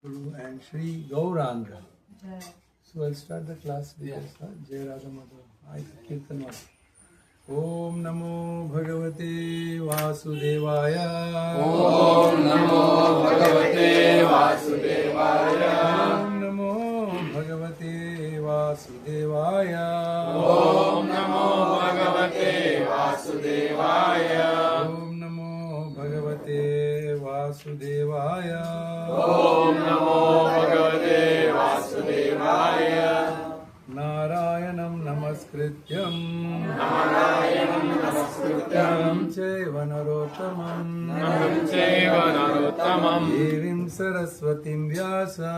Guru and Sri Gauranga. So I'll start the class because Jai Radha Madhava. I Kirtan one. Om Namo Bhagavate Vasudevaya. Om Namo Bhagavate Vasudevaya. Om Namo Bhagavate Vasudevaya. Om Namo Bhagavate Vasudevaya. Om Namo Bhagavate Vasudevaya. Om Namo Bhagavate Vasudevaya. Narayanam Namaskrityam Narayanam Namaskrityam Chaiva Narottamam Nam Chaiva Narottamam Devim Saraswatim Vyasa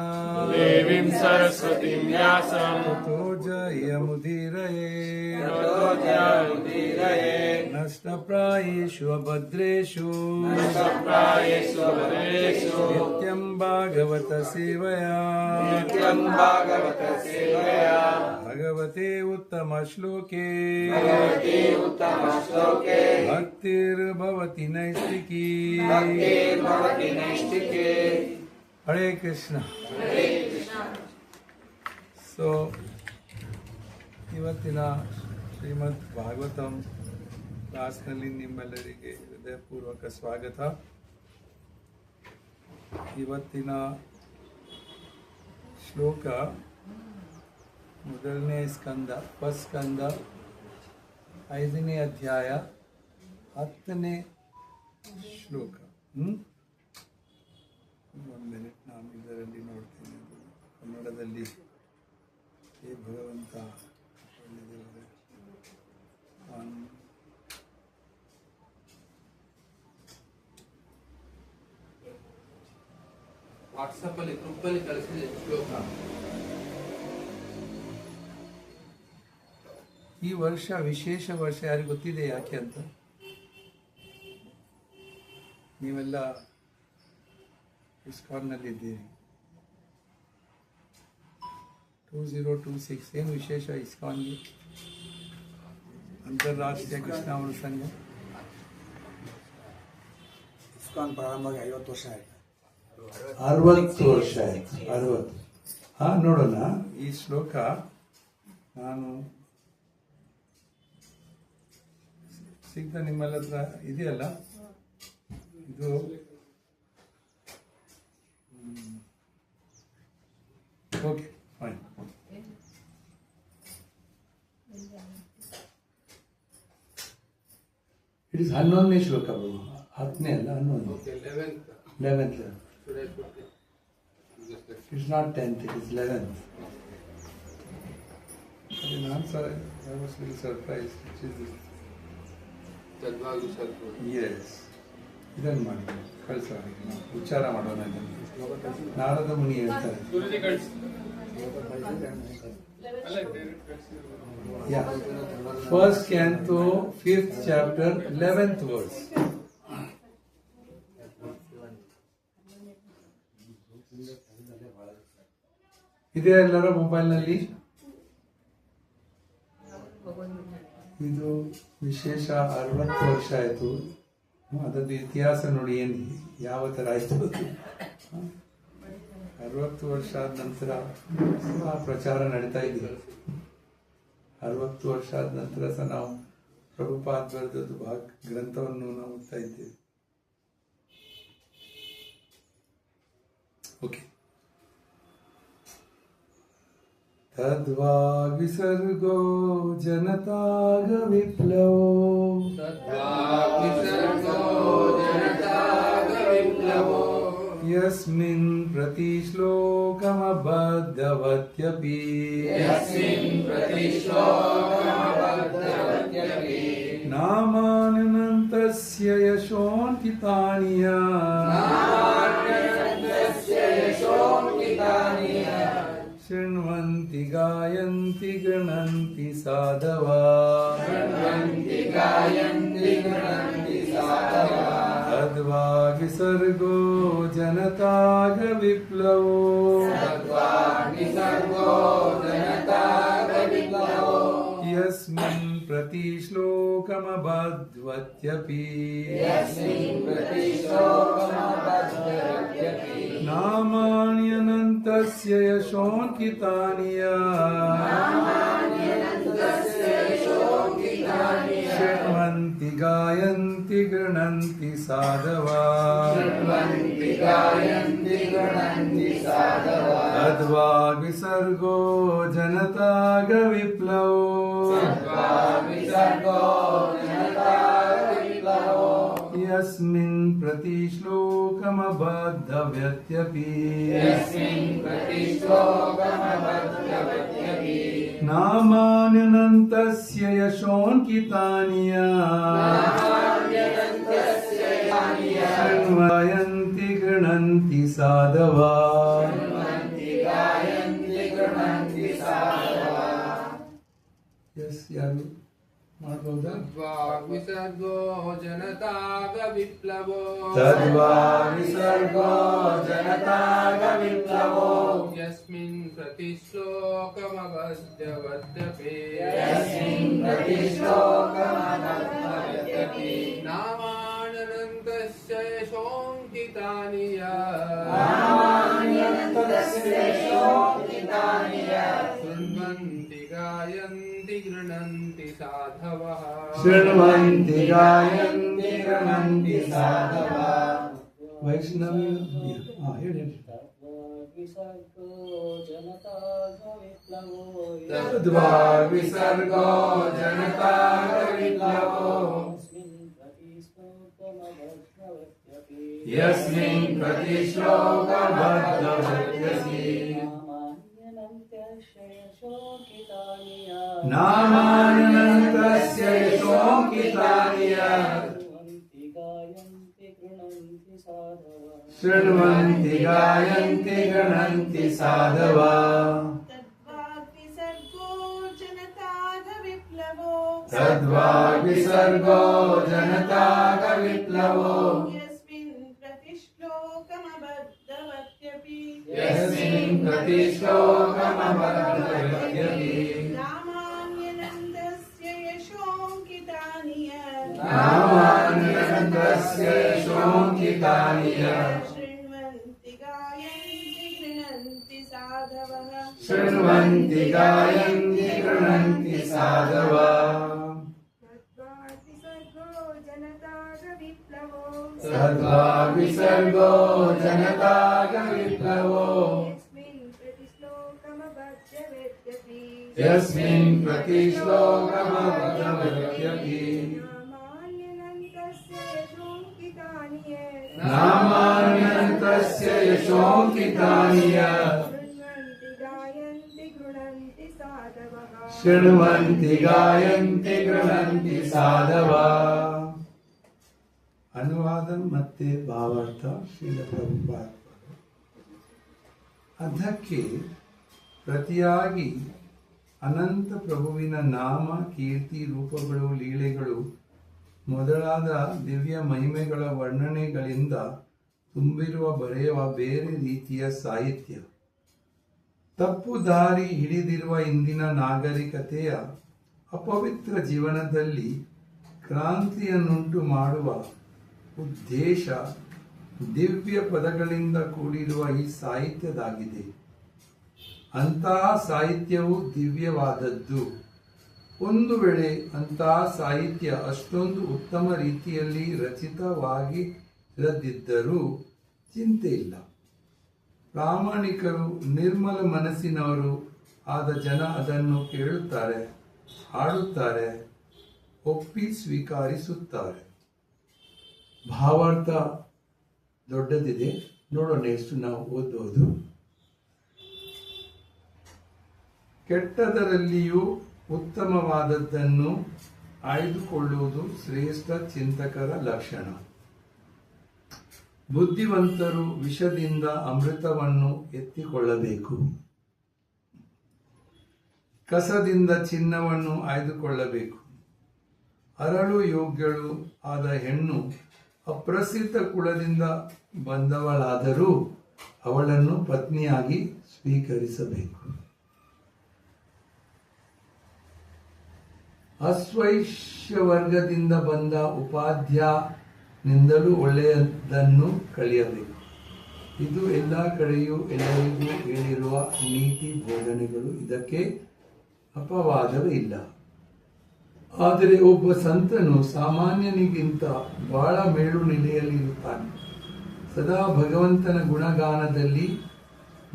Devim Saraswatim Vyasam Tato Jayamudiraye Tato Jayamudiraye Nashtaprayeshu Abhadreshu Nashtaprayeshu Abhadreshu Nityam Bhagavata Sevaya Nityam Bhagavata Sevaya Bhagavate Uttama Shloke Bhagavate Uttama Shloke Bhaktir Bhavati Naistiki Bhaktir Bhavati Naistike. Hare Krishna. Hare Krishna. So, ಇವತ್ತಿನ ಶ್ರೀಮದ್ ಭಾಗವತಂ ಕ್ಲಾಸ್ನಲ್ಲಿ ನಿಮ್ಮೆಲ್ಲರಿಗೆ ಹೃದಯಪೂರ್ವಕ ಸ್ವಾಗತ. ಇವತ್ತಿನ ಶ್ಲೋಕ ಮೊದಲನೇ ಸ್ಕಂದ, first ಸ್ಕಂದ, 5ನೇ ಅಧ್ಯಾಯ, 10ನೇ ಶ್ಲೋಕ. ಒಂದು ಮಿನಿಟ್, ನಾನು ಇದರಲ್ಲಿ ನೋಡ್ತೇನೆ. ಕನ್ನಡದಲ್ಲಿ ಹೇ ಭಗವಂತ ಒಳ್ಳೆದೇವರೇ. ವಾಟ್ಸಪ್ ಅಲ್ಲಿ ಗ್ರೂಪ್ ಅಲ್ಲಿ ಕಳಿಸಿದೆ ಶ್ಲೋಕ. ಈ ವರ್ಷ ವಿಶೇಷ ವರ್ಷ, ಯಾರಿಗೆ ಗೊತ್ತಿದೆ ಯಾಕೆ ಅಂತ? ನೀವೆಲ್ಲ ಇಸ್ಕಾನ್ನಲ್ಲಿದ್ದೀರಿ. 2026 ಏನು ವಿಶೇಷ ಇಸ್ಕಾನ್ಗೆ? ಅಂತಾರಾಷ್ಟ್ರೀಯ ಕೃಷ್ಣಾವರ ಸಂಘ ಇಸ್ಕಾನ್ ಪ್ರಾರಂಭವಾಗಿ 50 ವರ್ಷ ಆಯ್ತು. 60 ವರ್ಷ ಆಯ್ತು. 60. ನೋಡೋಣ. ಈ ಶ್ಲೋಕ ನಾನು ಸಿಗ್ದ ನಿಮ್ಮೆಲ್ಲ ಹತ್ರ ಇದೆಯಲ್ಲ, ಇದು ಓಕೆ ಫೈನ್. ಇಟ್ ಇಸ್ 11ನೇ ಶ್ಲೋಕ ಬಾಬು. 10ನೇ ಅಲ್ಲ, 11. Okay 11th 11th. should I put it? It is not 10th, it is 11th. ನಾನು sir, I was really surprised. Which is this? ತದ್ವಾಗು ಸ್ವಲ್ಪ Yes. ಇದನ್ನು ಮಾಡಿ ಕಳಿಸ, ಉಚ್ಚಾರ ಮಾಡೋಣ ಇದನ್ನು. ನಾರದ ಮುನಿ ಹೇಳ್ತಾರೆ. ಗುರುಜಿ ಕಳಿಸಿ. Yeah. First canto, 5th chapter, 11th verse. ಇದೆ ಎಲ್ಲರ ಮೊಬೈಲ್ನಲ್ಲಿ. ಇದು ವಿಶೇಷ 60 ವರ್ಷ ಆಯಿತು. ಅದರದ್ದು ಇತಿಹಾಸ ನೋಡಿ, ಏನು ಯಾವ ಥರ ಆಯಿತು. 60 ವರ್ಷ ಆದ ನಂತರ ಪ್ರಚಾರ ನಡೀತಾ ಇದೆ. 60 ವರ್ಷ ಆದ ನಂತರ ಸಹ ನಾವು ಪ್ರಭುಪಾದ್ ಬರೆದದ್ದು ಗ್ರಂಥವನ್ನು ನಾವು ಓದ್ತಾ ಇದ್ದೇವೆ. ಓಕೆ. ತದ್ವಾ ವಿಸರ್ಗೋ ಜನತಾಗ ವಿಪ್ಲವೋ ಯಸ್ಮಿನ್ ಪ್ರತಿ ಶ್ಲೋಕಮಬದ್ಧವತ್ಯಪಿ ನಾಮಾನಂತಸ್ಯ ಯಶೋಂಕಿತಾನಿಯ ಶೃಣ್ವಂತಿ ಗಾಯಂತಿ ಗಣಂತಿ ಸಾಧವಾ ತದ್ವಾ ವಿಸರ್ಗೋ ಜನತಾಗ ವಿಪ್ಲವೋ ಯಸ್ಮಿನ್ ಪ್ರತಿ ಶ್ಲೋಕ श्लोकमबध्वत्यपि यस्मिन् प्रतिश्लोकमबध्वत्यपि नामान्यनन्तस्य यशोऽङ्कितानि शृण्वन्ति गायन्ति गृह्णन्ति साधवा शृण्वन्ति गायन्ति गृह्णन्ति साधवा तद्वाग्विसर्गो जनतागविप्लवो विसर्गो जनताविप्लवो यस्मिन् प्रतिश्लोकमबद्धव्यत्यपि यस्मिन् प्रतिश्लोकमबध्वत्यपि नामान्यनन्तस्य यशोऽङ्कितानि शृण्वन्ति गृह्णन्ति साधवा शृण्वन्ति गायन्ति गृह्णन्ति साधवा ಎಸ್ ಯಾರು ಮಾಡ್ಬೋದಾ ವಿಸರ್ಗೋ ಜನತಾಗ ವಿಪ್ಲವೋ ತದ್ವಾ ವಿಸರ್ಗೋ ಜನತಾಗವಿಪ್ಲವೋ ಯಸ್ಮಿನ್ ಪ್ರತಿಶ್ಲೋಕಮಬಧ್ವತ್ಯಪಿ यस्मिन् प्रतिश्लोकमबध्वत्यपि ನಾಮಾನಂತಸ್ಯ ಯಶೋಂಕಿತಾನಿ ಶೃಣ್ವಂತಿ ಗಾಯಂತಿ ಗೃಹಂತಿ ಸಾಧವಃ ಶೃಣ್ವಂತಿ ಗಾಯಂತಿ ಗೃಹಂತಿ ಸಾಧವಾ ವೈಷ್ಣವಿ ಹೇಳಿ ತದ್ವಾ ವಿಸರ್ಗೋ ಜನತಾಗವಿಪ್ಲವೋ ಯಸ್ಮಿನ್ प्रतिश्लोकमबಧ್ವತ್ಯಪಿ नामान्यनन्तस्य यशोऽङ्कितानि शृण्वन्ति गायन्ति गृह्णन्ति साधवा तद्वाग्विसर्गो जनतागविप्लवो यस्मिन् प्रतिश्लोकमबध्वत्यपि नामान्यनन्दस्य यशोऽङ्कितानि शृण्वन्ति गायन्ति गृह्णन्ति साधवः शृण्वन्ति गायन्ति गृह्णन्ति साधवा तद्वा विसर्गो जनतागविप्लवो यस्मिन् प्रतिश्लोकमबध्वत्यपि नामान्यनन्तस्य यशोऽङ्कितानि शृण्वन्ति गायन्ति गृह्णन्ति साधवा ಅನುವಾದ ಮತ್ತೆ ಭಾವಾರ್ಥ ಶ್ರೀಲ ಪ್ರಭುಪಾದ. ಅದಕ್ಕೆ ಪ್ರತಿಯಾಗಿ ಅನಂತ ಪ್ರಭುವಿನ ನಾಮ ಕೀರ್ತಿ ರೂಪಗಳು ಲೀಲೆಗಳು ಮೊದಲಾದ ದಿವ್ಯ ಮಹಿಮೆಗಳ ವರ್ಣನೆಗಳಿಂದ ತುಂಬಿರುವ ಬರೆಯುವ ಬೇರೆ ರೀತಿಯ ಸಾಹಿತ್ಯ ತಪ್ಪು ದಾರಿ ಹಿಡಿದಿರುವ ಇಂದಿನ ನಾಗರಿಕತೆಯ ಅಪವಿತ್ರ ಜೀವನದಲ್ಲಿ ಕ್ರಾಂತಿಯನ್ನುಂಟು ಮಾಡುವ ಉದ್ದೇಶ ದಿವ್ಯ ಪದಗಳಿಂದ ಕೂಡಿರುವ ಈ ಸಾಹಿತ್ಯದಾಗಿದೆ. ಅಂತಹ ಸಾಹಿತ್ಯವು ದಿವ್ಯವಾದದ್ದು. ಒಂದು ವೇಳೆ ಅಂತಹ ಸಾಹಿತ್ಯ ಅಷ್ಟೊಂದು ಉತ್ತಮ ರೀತಿಯಲ್ಲಿ ರಚಿತವಾಗಿರದಿದ್ದರೂ ಚಿಂತೆ ಇಲ್ಲ. ಪ್ರಾಮಾಣಿಕರು ನಿರ್ಮಲ ಮನಸ್ಸಿನವರು ಆದ ಜನ ಅದನ್ನು ಕೇಳುತ್ತಾರೆ, ಹಾಡುತ್ತಾರೆ, ಒಪ್ಪಿ ಸ್ವೀಕರಿಸುತ್ತಾರೆ. ಭಾವಾರ್ಥ ದೊಡ್ಡದಿದೆ, ನೋಡೋಣ ಎಷ್ಟು ನಾವು ಓದಬಹುದು. ಕೆಟ್ಟದರಲ್ಲಿಯೂ ಉತ್ತಮವಾದದ್ದನ್ನು ಆಯ್ದುಕೊಳ್ಳುವುದು ಶ್ರೇಷ್ಠ ಚಿಂತಕರ ಲಕ್ಷಣ. ಬುದ್ಧಿವಂತರು ವಿಷದಿಂದ ಅಮೃತವನ್ನು ಎತ್ತಿಕೊಳ್ಳಬೇಕು, ಕಸದಿಂದ ಚಿನ್ನವನ್ನು ಆಯ್ದುಕೊಳ್ಳಬೇಕು. ಅರಳು ಯೋಗ್ಯಳು ಆದ ಹೆಣ್ಣು ಅಪ್ರಸಿದ್ಧ ಕುಲದಿಂದ ಬಂದವಳಾದರೂ ಅವಳನ್ನು ಪತ್ನಿಯಾಗಿ ಸ್ವೀಕರಿಸಬೇಕು. ಅಸ್ವೈಶ್ಯ ವರ್ಗದಿಂದ ಬಂದ ಉಪಾಧ್ಯಾಯನಿಂದಲೂ ಒಳ್ಳೆಯದನ್ನು ಕಲಿಯಬೇಕು. ಇದು ಎಲ್ಲ ಕಡೆಯೂ ಎಲ್ಲರಿಗೂ ಹೇಳಿರುವ ನೀತಿ ಬೋಧನೆಗಳು. ಇದಕ್ಕೆ ಅಪವಾದವಿಲ್ಲ. ಆದರೆ ಒಬ್ಬ ಸಂತನು ಸಾಮಾನ್ಯನಿಗಿಂತ ಬಹಳ ಮೇಲು ನೆಲೆಯಲ್ಲಿರುತ್ತಾನೆ. ಸದಾ ಭಗವಂತನ ಗುಣಗಾನದಲ್ಲಿ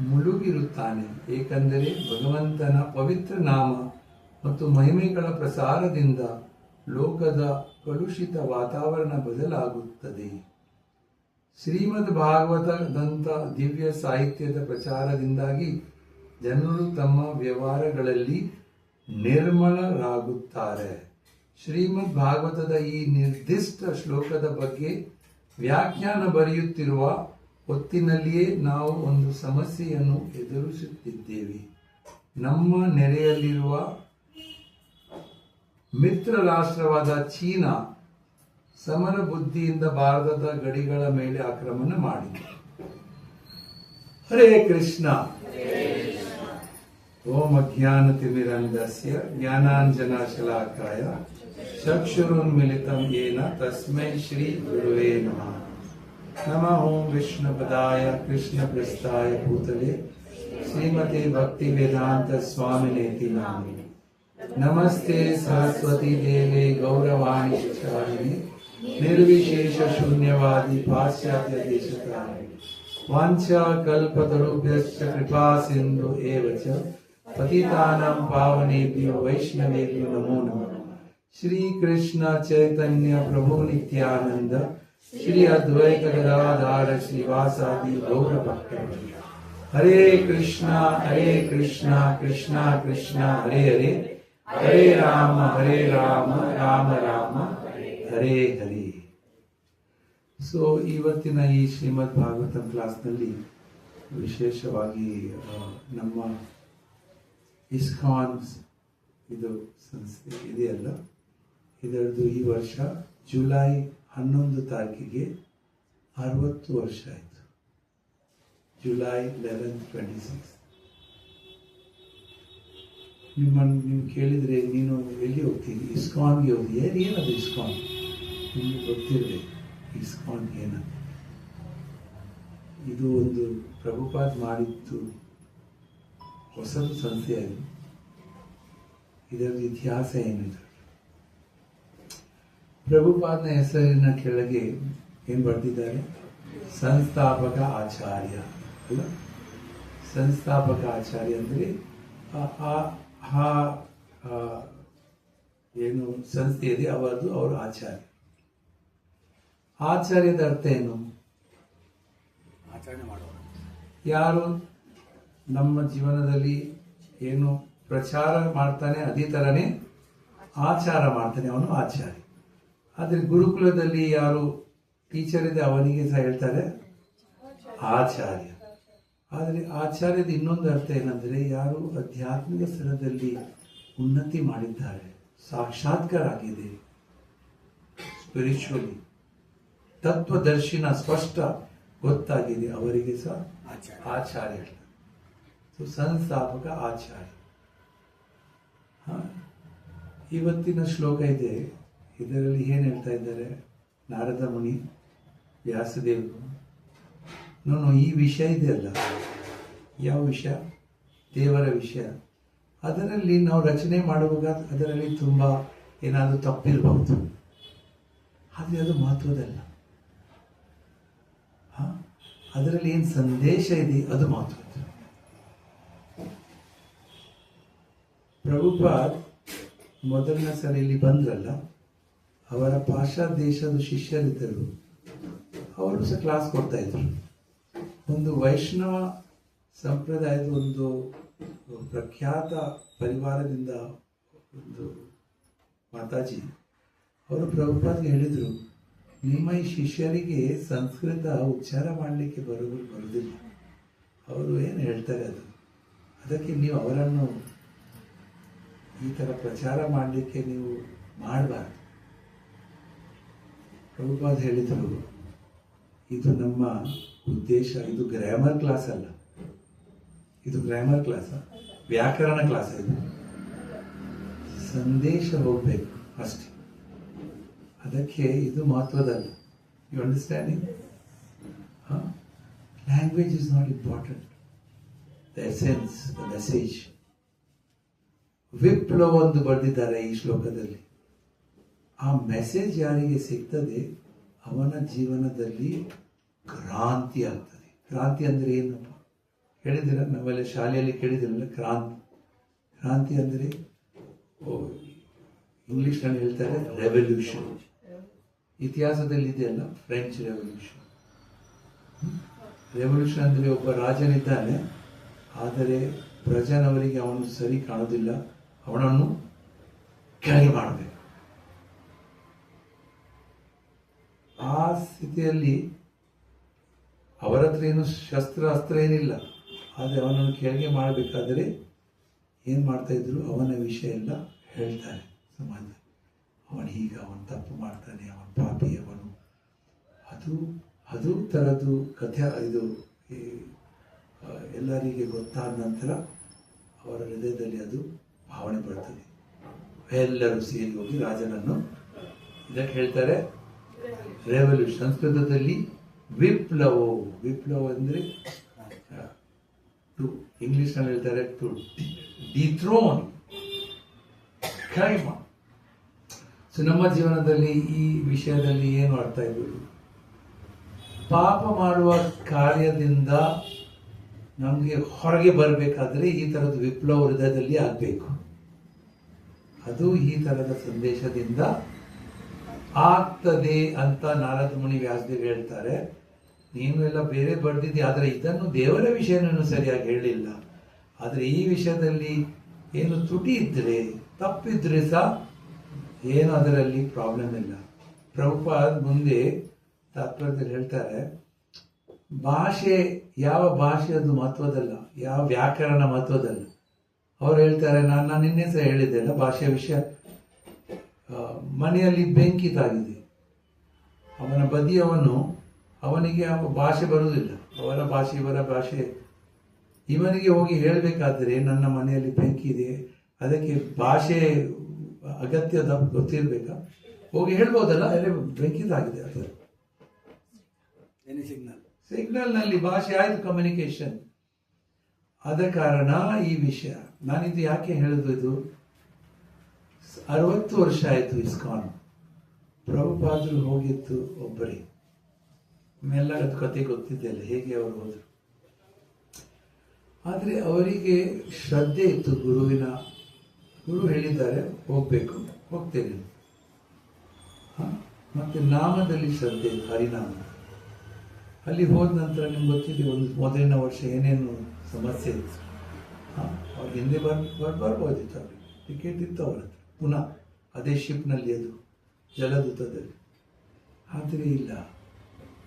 ಮುಳುಗಿರುತ್ತಾನೆ. ಏಕೆಂದರೆ ಭಗವಂತನ ಪವಿತ್ರ ನಾಮ ಮತ್ತು ಮಹಿಮೆಗಳ ಪ್ರಸಾರದಿಂದ ಲೋಕದ ಕಲುಷಿತ ವಾತಾವರಣ ಬದಲಾಗುತ್ತದೆ. ಶ್ರೀಮದ್ ಭಾಗವತದಂಥ ದಿವ್ಯ ಸಾಹಿತ್ಯದ ಪ್ರಚಾರದಿಂದಾಗಿ ಜನರು ತಮ್ಮ ವ್ಯವಹಾರಗಳಲ್ಲಿ ನಿರ್ಮಲರಾಗುತ್ತಾರೆ. ಶ್ರೀಮದ್ ಭಾಗವತದ ಈ ನಿರ್ದಿಷ್ಟ ಶ್ಲೋಕದ ಬಗ್ಗೆ ವ್ಯಾಖ್ಯಾನ ಬರೆಯುತ್ತಿರುವ ಹೊತ್ತಿನಲ್ಲಿಯೇ ನಾವು ಒಂದು ಸಮಸ್ಯೆಯನ್ನು ಎದುರಿಸುತ್ತಿದ್ದೇವೆ. ನಮ್ಮ ನೆರೆಯಲ್ಲಿರುವ ಮಿತ್ರ ರಾಷ್ಟ್ರವಾದ ಚೀನಾ ಸಮರ ಬುದ್ಧಿಯಿಂದ ಭಾರತದ ಗಡಿಗಳ ಮೇಲೆ ಆಕ್ರಮಣ ಮಾಡಿದೆ. ಹರೇ ಕೃಷ್ಣ. ಓಂ ಅಜ್ಞಾನತಿಮಿರಂಧಸ್ಯ ಜ್ಞಾನಾಂಜನಶಲಾಕಾಯ ಚಕ್ಷುರುನ್ಮಿಲಿತಂ ಯೇನ ತಸ್ಮೈ ಶ್ರೀ ಗುರುವೇ ನಮಃ. ನಮಃ ಓಂ ವಿಷ್ಣುಪದಾಯ ಕೃಷ್ಣಪ್ರಸ್ಥಾಯ ಭೂತಲೆ ಶ್ರೀಮತೆ ಭಕ್ತಿ ವೇದಾಂತ ಸ್ವಾಮಿನೇತಿ ನಾಮಿನೇ. ನಮಸ್ತೆ ಸರಸ್ವತಿ ದೇವೆ ಗೌರವಾಣಿ ಪ್ರಚಾರಿಣಿ ನಿರ್ವಿಶೇಷ ಶೂನ್ಯವಾದಿ ಪಾಶ್ಚಾತ್ಯ ದೇಶಕಾರಿಣಿ. ವಾಂಛಾ ಕಲ್ಪತರುಭ್ಯಶ್ಚ ಕೃಪಾ ಸಿಂಧು ಏವ ಚ ಪತಿತಾನಾಂ ಪಾವನೇಭ್ಯೋ ವೈಷ್ಣವೇಭ್ಯೋ ನಮೋ ನಮಃ. ಶ್ರೀ ಕೃಷ್ಣ ಚೈತನ್ಯ ಪ್ರಭು ನಿತ್ಯಾನಂದ ಶ್ರೀ ಅದ್ವೈತ ಗದಾಧಾರ ಶ್ರೀವಾಸಾದಿ ಗೌರ ಭಕ್ತವೃಂದ. ಹರೇ ಕೃಷ್ಣ ಕೃಷ್ಣ ಕೃಷ್ಣ ಹರೇ ಹರೇ, ಹರೇ ರಾಮ ರಾಮ ರಾಮ ಹರೇ ಹರೇ. ಸೊ ಇವತ್ತಿನ ಈ ಶ್ರೀಮದ್ ಭಾಗವತಂ ಕ್ಲಾಸ್ನಲ್ಲಿ ವಿಶೇಷವಾಗಿ ನಮ್ಮ ಇಸ್ಕಾನ್ ಇದು ಸಂಸ್ಥೆ ಇದೆಯಲ್ಲ, ಇದರದ್ದು ಈ ವರ್ಷ ಜುಲೈ 11 ತಾರೀಕಿಗೆ 60 ವರ್ಷ ಆಯಿತು. ಜುಲೈ 11, 26. ನೀವು ಕೇಳಿದರೆ ನೀನು ಎಲ್ಲಿ ಹೋಗ್ತೀನಿ? ಇಸ್ಕಾನ್ಗೆ ಹೋಗಿ. ಏನದು ಇಸ್ಕಾನ್? ನಿಮಗೆ ಗೊತ್ತಿರಬೇಕು ಇಸ್ಕಾನ್ ಏನದು. ಇದು ಒಂದು ಪ್ರಭುಪಾದ್ ಮಾಡಿದ್ದು ಹೊಸದು ಸಂಸ್ಥೆ. ಅದು ಇದರ ಇತಿಹಾಸ ಏನಿದೆ? ಪ್ರಭುಪಾದ್ನ ಹೆಸರಿನ ಕೆಳಗೆ ಏನು ಬರೆದಿದ್ದಾರೆ? ಸಂಸ್ಥಾಪಕ ಆಚಾರ್ಯ ಅಲ್ಲ. ಸಂಸ್ಥಾಪಕ ಆಚಾರ್ಯ ಅಂದರೆ ಏನು ಸಂಸ್ಥೆ ಇದೆ ಅವರದು, ಅವರು ಆಚಾರ್ಯ. ಆಚಾರ್ಯದ ಅರ್ಥ ಏನು? ಆಚರಣೆ ಮಾಡೋಣ. ಯಾರು ನಮ್ಮ ಜೀವನದಲ್ಲಿ ಏನು ಪ್ರಚಾರ ಮಾಡ್ತಾನೆ ಅದೇ ಥರನೇ ಆಚಾರ ಮಾಡ್ತಾನೆ, ಅವನು ಆಚಾರ್ಯ. ಆದರೆ ಗುರುಕುಲದಲ್ಲಿ ಯಾರು ಟೀಚರ್ ಇದೆ ಅವನಿಗೆ ಸಹ ಹೇಳ್ತಾರೆ ಆಚಾರ್ಯ. ಆದರೆ ಆಚಾರ್ಯದ ಇನ್ನೊಂದು ಅರ್ಥ ಏನಂದರೆ ಯಾರು ಆಧ್ಯಾತ್ಮಿಕ ಸ್ಥಳದಲ್ಲಿ ಉನ್ನತಿ ಮಾಡಿದ್ದಾರೆ, ಸಾಕ್ಷಾತ್ಕಾರ ಆಗಿದೆ, ಸ್ಪಿರಿಚುವಲಿ ತತ್ವದರ್ಶಿನ ಸ್ಪಷ್ಟ ಗೊತ್ತಾಗಿದೆ, ಅವರಿಗೆ ಸಹ ಆಚಾರ್ಯ ಹೇಳ್ತಾರೆ. ಸೊ ಸಂಸ್ಥಾಪಕ ಆಚಾರ್ಯ. ಇವತ್ತಿನ ಶ್ಲೋಕ ಇದೆ, ಇದರಲ್ಲಿ ಏನು ಹೇಳ್ತಾ ಇದ್ದಾರೆ? ನಾರದ ಮುನಿ ವ್ಯಾಸದೇವರು ಈ ವಿಷಯ ಇದೆಯಲ್ಲ, ಯಾವ ವಿಷಯ? ದೇವರ ವಿಷಯ. ಅದರಲ್ಲಿ ನಾವು ರಚನೆ ಮಾಡುವಾಗ ಅದರಲ್ಲಿ ತುಂಬ ಏನಾದರೂ ತಪ್ಪಿರಬಹುದು, ಆದರೆ ಅದು ಮಹತ್ವದಲ್ಲ. ಅದರಲ್ಲಿ ಏನು ಸಂದೇಶ ಇದೆ ಅದು ಮಹತ್ವದ. ಪ್ರಭುಪಾದ್ ಮೊದಲನೇ ಸಲ ಇಲ್ಲಿ ಬಂದ್ರಲ್ಲ, ಅವರ ಪಾಶ್ಚಾತ್ಯ ದೇಶದ ಶಿಷ್ಯರಿದ್ದರು, ಅವರು ಸಹ ಕ್ಲಾಸ್ ಕೊಡ್ತಾ ಇದ್ರು. ಒಂದು ವೈಷ್ಣವ ಸಂಪ್ರದಾಯದ ಒಂದು ಪ್ರಖ್ಯಾತ ಪರಿವಾರದಿಂದ ಒಂದು ಮಾತಾಜಿ ಅವರು ಪ್ರಭುಪಾದ್ಗೆ ಹೇಳಿದರು, ನಿಮ್ಮ ಈ ಶಿಷ್ಯರಿಗೆ ಸಂಸ್ಕೃತ ಉಚ್ಚಾರ ಮಾಡಲಿಕ್ಕೆ ಬರುವುದಿಲ್ಲ, ಅವರು ಏನು ಹೇಳ್ತಾರೆ ಅದು, ಅದಕ್ಕೆ ನೀವು ಅವರನ್ನು ಈ ಥರ ಪ್ರಚಾರ ಮಾಡಲಿಕ್ಕೆ ನೀವು ಮಾಡಬಾರ್ದು. ಪ್ರಭುಪಾದ್ ಹೇಳಿದರು, ಇದು ನಮ್ಮ ಉದ್ದೇಶ, ಇದು ಗ್ರಾಮರ್ ಕ್ಲಾಸ್ ಅಲ್ಲ, ಇದು ಗ್ರಾಮರ್ ಕ್ಲಾಸ, ವ್ಯಾಕರಣ ಕ್ಲಾಸ್. ಇದು ಸಂದೇಶ ಹೋಗ್ಬೇಕು ಅಷ್ಟೇ. ಅದಕ್ಕೆ ಇದು ಮಹತ್ವದಲ್ಲ. You understanding? Language is not important, the essence, the message. ವಿಪ್ಲವ ಒಂದು ಬರೆದಿದ್ದಾರೆ ಈ ಶ್ಲೋಕದಲ್ಲಿ. ಆ ಮೆಸೇಜ್ ಯಾರಿಗೆ ಸಿಗ್ತದೆ ಅವನ ಜೀವನದಲ್ಲಿ ಕ್ರಾಂತಿ ಆಗ್ತದೆ. ಕ್ರಾಂತಿ ಅಂದ್ರೆ ಏನಪ್ಪ ಹೇಳಿದಿರ? ನಾವೆಲ್ಲ ಶಾಲೆಯಲ್ಲಿ ಕೇಳಿದಿರಲ್ಲ ಕ್ರಾಂತಿ. ಕ್ರಾಂತಿ ಅಂದರೆ ಇಂಗ್ಲಿಷ್ನಲ್ಲಿ ಹೇಳ್ತಾರೆ ರೆವಲ್ಯೂಷನ್. ಇತಿಹಾಸದಲ್ಲಿ ಇದೆಯಲ್ಲ ಫ್ರೆಂಚ್ ರೆವಲ್ಯೂಷನ್. ರೆವಲ್ಯೂಷನ್ ಅಂದರೆ ಒಬ್ಬ ರಾಜನಿದ್ದಾನೆ, ಆದರೆ ಪ್ರಜನವರಿಗೆ ಅವನು ಸರಿ ಕಾಣೋದಿಲ್ಲ, ಅವನನ್ನು ಕೆಳಗೆ ಮಾಡಬೇಕು. ಆ ಸ್ಥಿತಿಯಲ್ಲಿ ಅವರ ಹತ್ರ ಏನು ಅಸ್ತ್ರ ಏನಿಲ್ಲ, ಆದರೆ ಅವನನ್ನು ಕೆಳಗೆ ಮಾಡಬೇಕಾದರೆ ಏನು ಮಾಡ್ತಾ ಇದ್ರು? ಅವನ ವಿಷಯ ಎಲ್ಲ ಹೇಳ್ತಾರೆ ಸಮಾಜ. ಅವನು ಹೀಗ, ಅವನು ತಪ್ಪು ಮಾಡ್ತಾನೆ, ಅವನ ಪಾಪಿ, ಅವನು ಅದು ಥರದ್ದು ಕಥೆ. ಇದು ಎಲ್ಲರಿಗೆ ಗೊತ್ತಾದ ನಂತರ ಅವರ ಹೃದಯದಲ್ಲಿ ಅದು ಭಾವನೆ ಬರ್ತದೆ. ಎಲ್ಲರೂ ಸೇರಿ ಹೋಗಿ ರಾಜನನ್ನು, ಇದಕ್ಕೆ ಹೇಳ್ತಾರೆ ರೆವಲ್ಯೂಷನ್. ಸಂಸ್ಕೃತದಲ್ಲಿ ವಿಪ್ಲವ. ವಿಪ್ಲವ ಅಂದರೆ ಟು, ಇಂಗ್ಲಿಷ್ನಲ್ಲಿ ಹೇಳ್ತಾರೆ ಟು ಡಿಥ್ರೋನ್, ಕ್ರೈಮ್. ಸೊ ನಮ್ಮ ಜೀವನದಲ್ಲಿ ಈ ವಿಷಯದಲ್ಲಿ ಏನು ಅರ್ಥ ಇರ್ಬೋದು? ಪಾಪ ಮಾಡುವ ಕಾರ್ಯದಿಂದ ನಮಗೆ ಹೊರಗೆ ಬರಬೇಕಾದ್ರೆ ಈ ಥರದ ವಿಪ್ಲವ ಹೃದಯದಲ್ಲಿ ಆಗಬೇಕು. ಅದು ಈ ಥರದ ಸಂದೇಶದಿಂದ ಆಗ್ತದೆ ಅಂತ ನಾರದ ಮುನಿ ವ್ಯಾಸದೇವ್ ಹೇಳ್ತಾರೆ. ನೀನು ಎಲ್ಲ ಬೇರೆ ಬರೆದಿದ್ದೆ, ಆದರೆ ಇದನ್ನು ದೇವರ ವಿಷಯನೂ ಸರಿಯಾಗಿ ಹೇಳಿಲ್ಲ. ಆದರೆ ಈ ವಿಷಯದಲ್ಲಿ ಏನು ತುಟಿ ಇದ್ರೆ, ತಪ್ಪಿದ್ರೆ ಸಹ ಏನು ಅದರಲ್ಲಿ ಪ್ರಾಬ್ಲಮ್ ಇಲ್ಲ. ಪ್ರಭುಪಾದ್ ಮುಂದೆ ತಾತ್ಪರ್ಯದಲ್ಲಿ ಹೇಳ್ತಾರೆ, ಭಾಷೆ ಯಾವ ಭಾಷೆ ಅದು ಮಹತ್ವದಲ್ಲ, ಯಾವ ವ್ಯಾಕರಣ ಮಹತ್ವದಲ್ಲ. ಅವ್ರು ಹೇಳ್ತಾರೆ, ನಾನು ನಿನ್ನೆ ಸಹ ಹೇಳಿದ್ದೆ ಅಲ್ಲ ಭಾಷೆಯ ವಿಷಯ. ಮನೆಯಲ್ಲಿ ಬೆಂಕಿ ತಾಗಿದೆ, ಅವನ ಬದಿಯವನು, ಅವನಿಗೆ ಭಾಷೆ ಬರುವುದಿಲ್ಲ, ಅವರ ಭಾಷೆ ಇವರ ಭಾಷೆ. ಇವನಿಗೆ ಹೋಗಿ ಹೇಳಬೇಕಾದ್ರೆ ನನ್ನ ಮನೆಯಲ್ಲಿ ಬೆಂಕಿ ಇದೆ, ಅದಕ್ಕೆ ಭಾಷೆ ಅಗತ್ಯದ ಗೊತ್ತಿರಬೇಕಾ? ಹೋಗಿ ಹೇಳ್ಬೋದಲ್ಲ, ಬೆಂಕಿ ತಾಗಿದೆ ಅದು ಸಿಗ್ನಲ್ನಲ್ಲಿ ಭಾಷೆ ಆಯ್ತು, ಕಮ್ಯುನಿಕೇಶನ್. ಆದ ಕಾರಣ ಈ ವಿಷಯ ನಾನಿದು ಯಾಕೆ ಹೇಳಿದ್ರು, ಇದು 60 ವರ್ಷ ಆಯಿತು ಇಸ್ಕಾನ್. ಪ್ರಭುಪಾದರು ಹೋಗಿತ್ತು ಒಬ್ಬರೇ, ಎಲ್ಲ ಅದು ಕತೆ ಗೊತ್ತಿದ್ದೆಲ್ಲ ಹೇಗೆ ಅವರು ಹೋದರು. ಆದರೆ ಅವರಿಗೆ ಶ್ರದ್ಧೆ ಇತ್ತು ಗುರುವಿನ. ಗುರು ಹೇಳಿದ್ದಾರೆ ಹೋಗ್ಬೇಕು, ಹೋಗ್ತೇನೆ. ಮತ್ತೆ ನಾಮದಲ್ಲಿ ಶ್ರದ್ಧೆ ಇತ್ತು, ಹರಿನಾಮ. ಅಲ್ಲಿ ಹೋದ ನಂತರ ನಿಮ್ಗೆ ಗೊತ್ತಿದೆ, ಒಂದು ಮೊದಲಿನ ವರ್ಷ ಏನೇನು ಸಮಸ್ಯೆ ಇತ್ತು. ಅವ್ರು ಹಿಂದೆ ಬರ್ಬೋದಿತ್ತು, ಅವ್ರಿಗೆ ಟಿಕೆಟ್ ಇತ್ತು ಅವ್ರ ಹತ್ರ, ಪುನಃ ಅದೇ ಶಿಪ್ನಲ್ಲಿ, ಅದು ಜಲದೂತದಲ್ಲಿ. ಆದರೆ ಇಲ್ಲ,